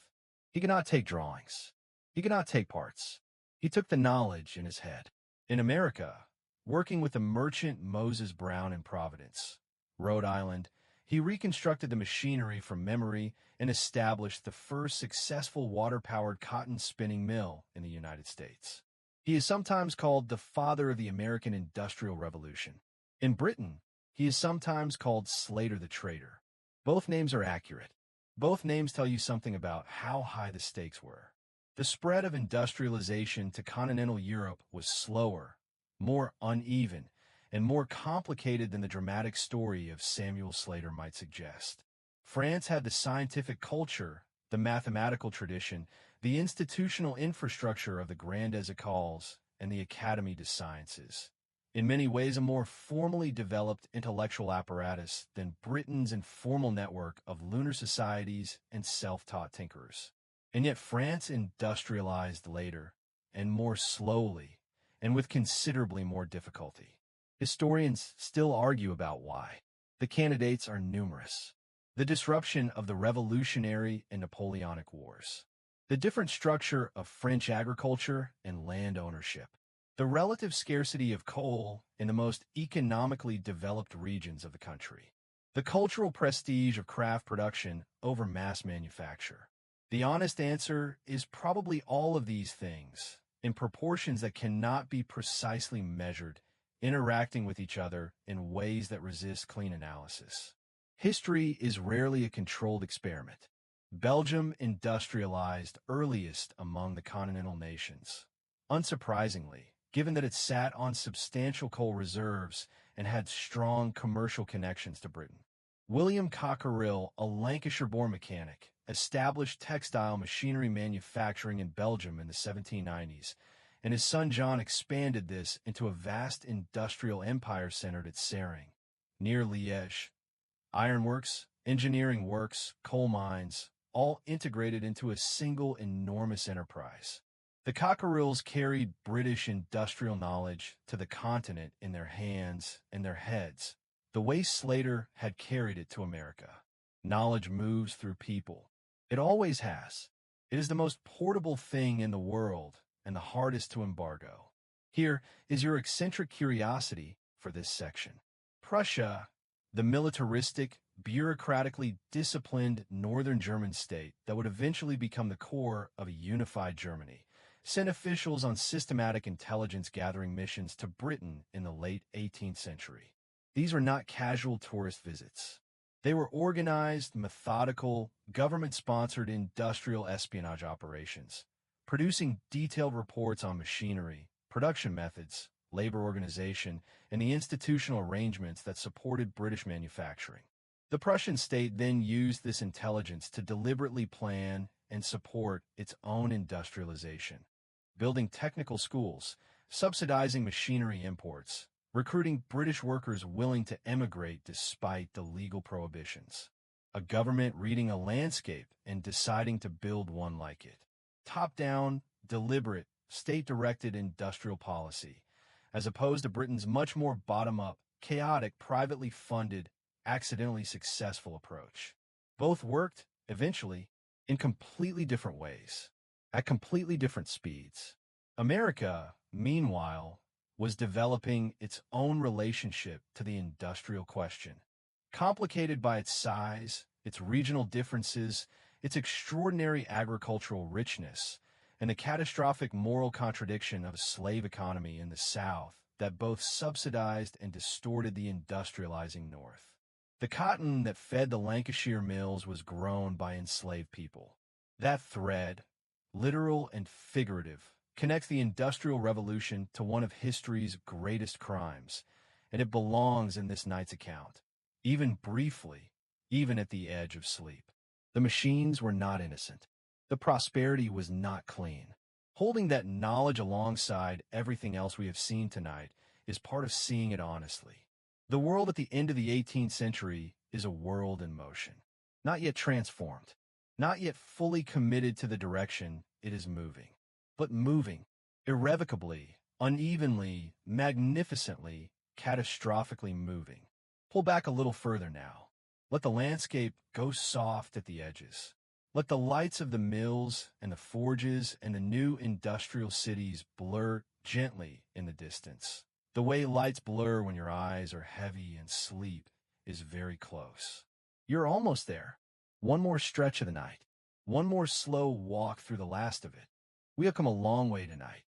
[SPEAKER 1] He could not take drawings. He could not take parts. He took the knowledge in his head. In America, working with the merchant Moses Brown in Providence, Rhode Island, he reconstructed the machinery from memory and established the first successful water-powered cotton spinning mill in the United States. He is sometimes called the father of the American Industrial Revolution. In Britain, he is sometimes called Slater the Trader. Both names are accurate. Both names tell you something about how high the stakes were. The spread of industrialization to continental Europe was slower, more uneven, and more complicated than the dramatic story of Samuel Slater might suggest. France had the scientific culture, the mathematical tradition, the institutional infrastructure of the Grandes Écoles and the Académie des Sciences. In many ways, a more formally developed intellectual apparatus than Britain's informal network of lunar societies and self-taught tinkerers. And yet France industrialized later, and more slowly, and with considerably more difficulty. Historians still argue about why. The candidates are numerous. The disruption of the Revolutionary and Napoleonic Wars. The different structure of French agriculture and land ownership. The relative scarcity of coal in the most economically developed regions of the country. The cultural prestige of craft production over mass manufacture. The honest answer is probably all of these things, in proportions that cannot be precisely measured, interacting with each other in ways that resist clean analysis. History is rarely a controlled experiment. Belgium industrialized earliest among the continental nations. Unsurprisingly, given that it sat on substantial coal reserves and had strong commercial connections to Britain. William Cockerill, a Lancashire-born mechanic, established textile machinery manufacturing in Belgium in the 1790s, and his son John expanded this into a vast industrial empire centered at Sering, near Liège. Ironworks, engineering works, coal mines, all integrated into a single enormous enterprise. The Cockerills carried British industrial knowledge to the continent in their hands and their heads, the way Slater had carried it to America. Knowledge moves through people. It always has. It is the most portable thing in the world and the hardest to embargo. Here is your eccentric curiosity for this section. Prussia, the militaristic, bureaucratically disciplined northern German state that would eventually become the core of a unified Germany, sent officials on systematic intelligence-gathering missions to Britain in the late 18th century. These were not casual tourist visits. They were organized, methodical, government-sponsored industrial espionage operations, producing detailed reports on machinery, production methods, labor organization, and the institutional arrangements that supported British manufacturing. The Prussian state then used this intelligence to deliberately plan and support its own industrialization, building technical schools, subsidizing machinery imports, recruiting British workers willing to emigrate despite the legal prohibitions. A government reading a landscape and deciding to build one like it. Top-down, deliberate, state-directed industrial policy, as opposed to Britain's much more bottom-up, chaotic, privately funded, accidentally successful approach. Both worked, eventually, in completely different ways, at completely different speeds. America, meanwhile, was developing its own relationship to the industrial question, complicated by its size, its regional differences, its extraordinary agricultural richness, and the catastrophic moral contradiction of a slave economy in the South that both subsidized and distorted the industrializing North. The cotton that fed the Lancashire mills was grown by enslaved people. That thread, literal and figurative, connects the Industrial Revolution to one of history's greatest crimes, and it belongs in this night's account, even briefly, even at the edge of sleep. The machines were not innocent. The prosperity was not clean. Holding that knowledge alongside everything else we have seen tonight is part of seeing it honestly. The world at the end of the 18th century is a world in motion, not yet transformed, not yet fully committed to the direction it is moving, but moving, irrevocably, unevenly, magnificently, catastrophically moving. Pull back a little further now. Let the landscape go soft at the edges. Let the lights of the mills and the forges and the new industrial cities blur gently in the distance. The way lights blur when your eyes are heavy and sleep is very close. You're almost there. One more stretch of the night. One more slow walk through the last of it. We have come a long way tonight.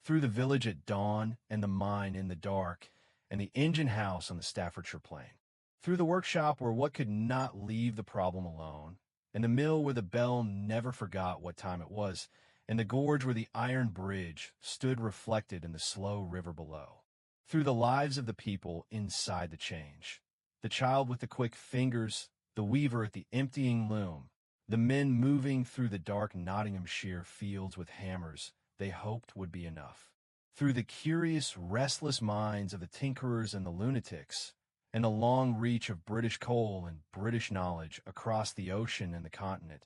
[SPEAKER 1] Through the village at dawn and the mine in the dark and the engine house on the Staffordshire Plain. Through the workshop where what could not leave the problem alone, and the mill where the bell never forgot what time it was, and the gorge where the iron bridge stood reflected in the slow river below. Through the lives of the people inside the change. The child with the quick fingers, the weaver at the emptying loom, the men moving through the dark Nottinghamshire fields with hammers they hoped would be enough. Through the curious, restless minds of the tinkerers and the lunatics, and the long reach of British coal and British knowledge across the ocean and the continent,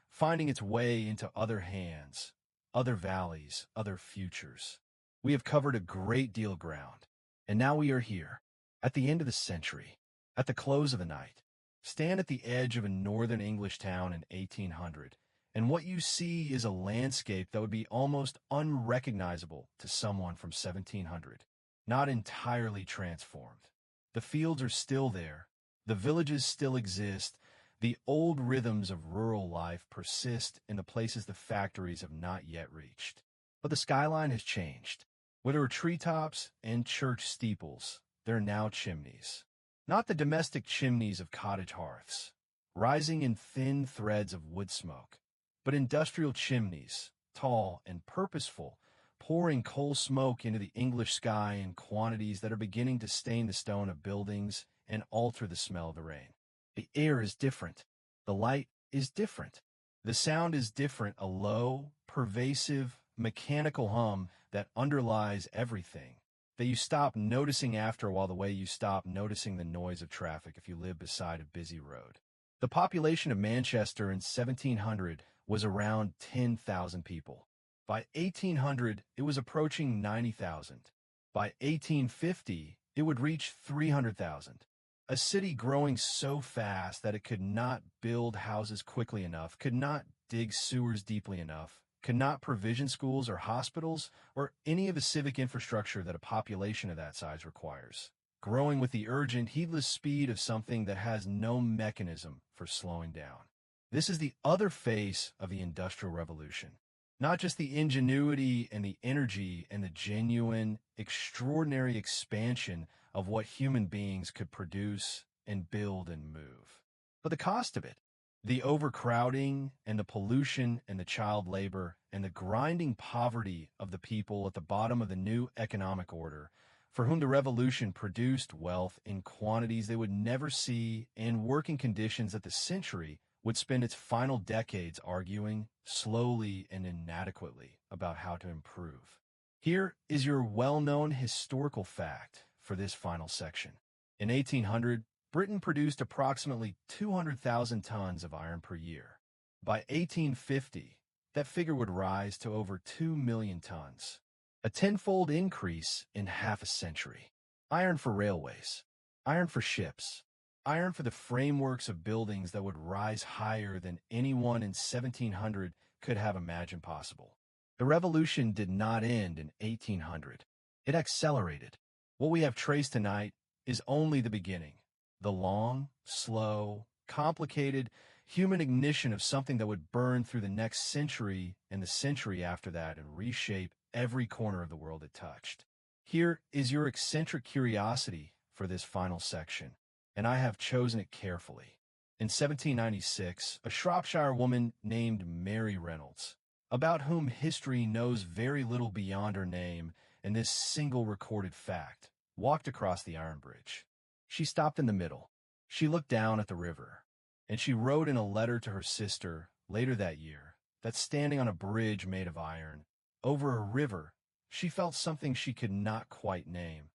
[SPEAKER 1] finding its way into other hands, other valleys, other futures. We have covered a great deal of ground, and now we are here, at the end of the century, at the close of the night. Stand at the edge of a northern English town in 1800, and what you see is a landscape that would be almost unrecognizable to someone from 1700, not entirely transformed. The fields are still there, the villages still exist, the old rhythms of rural life persist in the places the factories have not yet reached. But the skyline has changed. Where there were treetops and church steeples, there are now chimneys. Not the domestic chimneys of cottage hearths, rising in thin threads of wood smoke, but industrial chimneys, tall and purposeful, pouring coal smoke into the English sky in quantities that are beginning to stain the stone of buildings and alter the smell of the rain. The air is different. The light is different. The sound is different, a low, pervasive, mechanical hum that underlies everything, that you stop noticing after a while the way you stop noticing the noise of traffic if you live beside a busy road. The population of Manchester in 1700 was around 10,000 people. By 1800, it was approaching 90,000. By 1850, it would reach 300,000. A city growing so fast that it could not build houses quickly enough, could not dig sewers deeply enough, could not provision schools or hospitals or any of the civic infrastructure that a population of that size requires. Growing with the urgent, heedless speed of something that has no mechanism for slowing down. This is the other face of the Industrial Revolution. Not just the ingenuity and the energy and the genuine, extraordinary expansion of what human beings could produce and build and move, but the cost of it. The overcrowding and the pollution and the child labor and the grinding poverty of the people at the bottom of the new economic order, for whom the revolution produced wealth in quantities they would never see and working conditions that the century would spend its final decades arguing, slowly and inadequately, about how to improve. Here is your well-known historical fact for this final section. In 1800, Britain produced approximately 200,000 tons of iron per year. By 1850, that figure would rise to over 2 million tons, a tenfold increase in half a century. Iron for railways, iron for ships, iron for the frameworks of buildings that would rise higher than anyone in 1700 could have imagined possible. The revolution did not end in 1800. It accelerated. What we have traced tonight is only the beginning. The long, slow, complicated human ignition of something that would burn through the next century and the century after that and reshape every corner of the world it touched. Here is your eccentric curiosity for this final section, and I have chosen it carefully. In 1796, a Shropshire woman named Mary Reynolds, about whom history knows very little beyond her name and this single recorded fact, walked across the iron bridge. She stopped in the middle. She looked down at the river, and she wrote in a letter to her sister later that year that standing on a bridge made of iron, over a river, she felt something she could not quite name.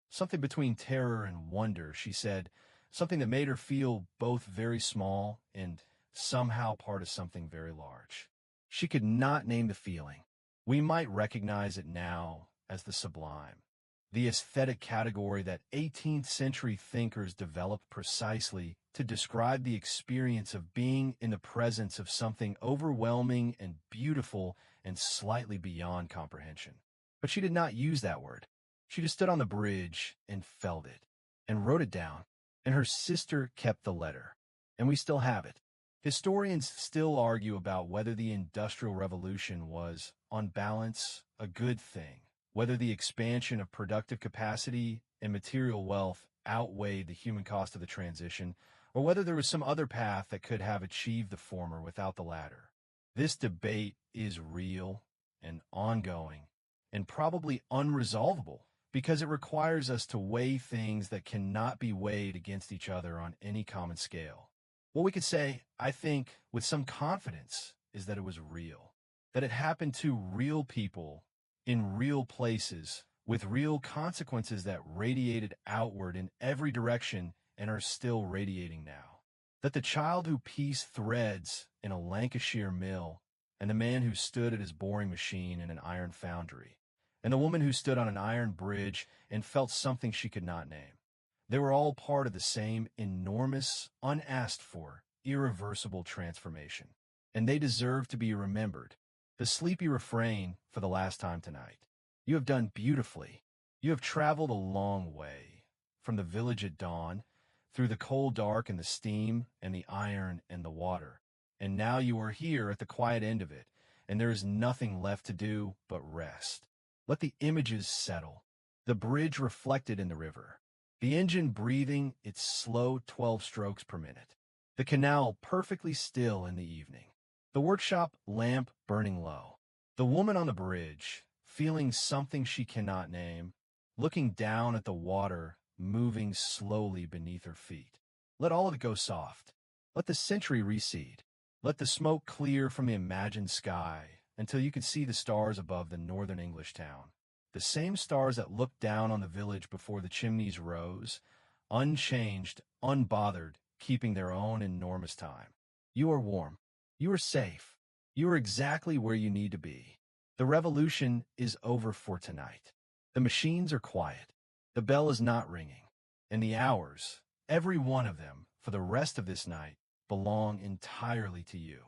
[SPEAKER 1] Something between terror and wonder, she said, something that made her feel both very small and somehow part of something very large. She could not name the feeling. We might recognize it now as the sublime, the aesthetic category that 18th century thinkers developed precisely to describe the experience of being in the presence of something overwhelming and beautiful and slightly beyond comprehension. But she did not use that word. She just stood on the bridge and felt it, and wrote it down, and her sister kept the letter, and we still have it. Historians still argue about whether the Industrial Revolution was, on balance, a good thing, whether the expansion of productive capacity and material wealth outweighed the human cost of the transition, or whether there was some other path that could have achieved the former without the latter. This debate is real and ongoing, and probably unresolvable, because it requires us to weigh things that cannot be weighed against each other on any common scale. What we could say, I think, with some confidence, is that it was real, that it happened to real people in real places with real consequences that radiated outward in every direction and are still radiating now. That the child who pieced threads in a Lancashire mill, and the man who stood at his boring machine in an iron foundry, and the woman who stood on an iron bridge and felt something she could not name, they were all part of the same enormous, unasked for, irreversible transformation. And they deserve to be remembered. The sleepy refrain for the last time tonight. You have done beautifully. You have traveled a long way, from the village at dawn, through the cold dark and the steam and the iron and the water. And now you are here at the quiet end of it, and there is nothing left to do but rest. Let the images settle. The bridge reflected in the river. The engine breathing its slow 12 strokes per minute. The canal perfectly still in the evening. The workshop lamp burning low. The woman on the bridge, feeling something she cannot name, looking down at the water moving slowly beneath her feet. Let all of it go soft. Let the century recede. Let the smoke clear from the imagined sky until you can see the stars above the northern English town. The same stars that looked down on the village before the chimneys rose, unchanged, unbothered, keeping their own enormous time. You are warm. You are safe. You are exactly where you need to be. The revolution is over for tonight. The machines are quiet. The bell is not ringing. And the hours, every one of them, for the rest of this night, belong entirely to you.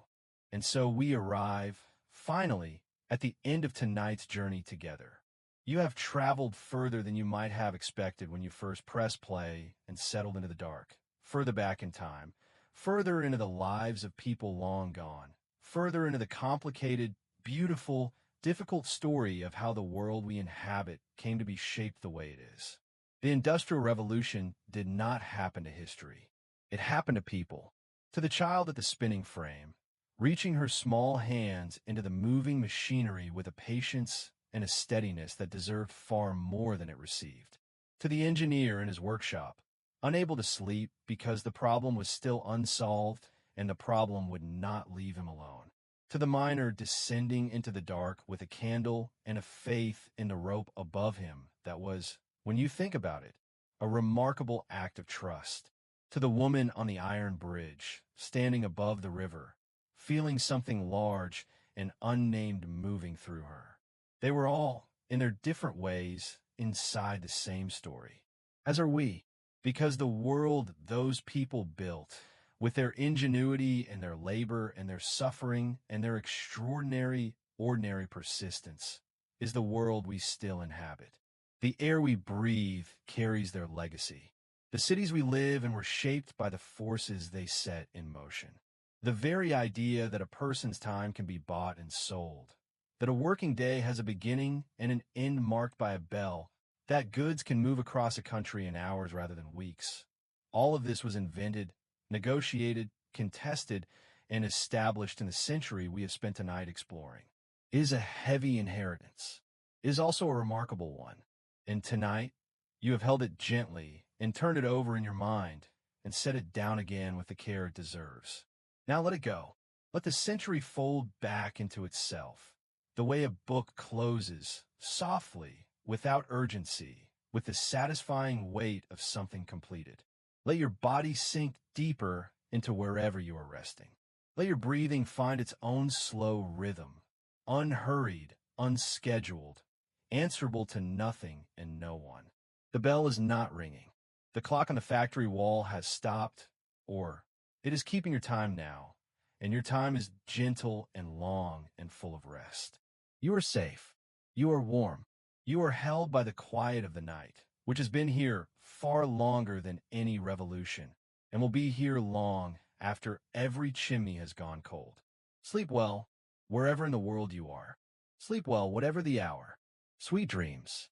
[SPEAKER 1] And so we arrive, finally, at the end of tonight's journey together. You have traveled further than you might have expected when you first pressed play and settled into the dark, further back in time, further into the lives of people long gone, further into the complicated, beautiful, difficult story of how the world we inhabit came to be shaped the way it is. The Industrial Revolution did not happen to history. It happened to people, to the child at the spinning frame, reaching her small hands into the moving machinery with a patience and a steadiness that deserved far more than it received. To the engineer in his workshop, unable to sleep because the problem was still unsolved and the problem would not leave him alone. To the miner descending into the dark with a candle and a faith in the rope above him that was, when you think about it, a remarkable act of trust. To the woman on the iron bridge, standing above the river, feeling something large and unnamed moving through her. They were all, in their different ways, inside the same story. As are we. Because the world those people built, with their ingenuity and their labor and their suffering and their extraordinary, ordinary persistence, is the world we still inhabit. The air we breathe carries their legacy. The cities we live in were shaped by the forces they set in motion. The very idea that a person's time can be bought and sold, that a working day has a beginning and an end marked by a bell, that goods can move across a country in hours rather than weeks. All of this was invented, negotiated, contested, and established in the century we have spent tonight exploring. It is a heavy inheritance. It is also a remarkable one. And tonight, you have held it gently and turned it over in your mind and set it down again with the care it deserves. Now let it go. Let the century fold back into itself, the way a book closes, softly, without urgency, with the satisfying weight of something completed. Let your body sink deeper into wherever you are resting. Let your breathing find its own slow rhythm, unhurried, unscheduled, answerable to nothing and no one. The bell is not ringing. The clock on the factory wall has stopped, or it is keeping your time now, and your time is gentle and long and full of rest. You are safe. You are warm. You are held by the quiet of the night, which has been here far longer than any revolution, and will be here long after every chimney has gone cold. Sleep well, wherever in the world you are. Sleep well, whatever the hour. Sweet dreams.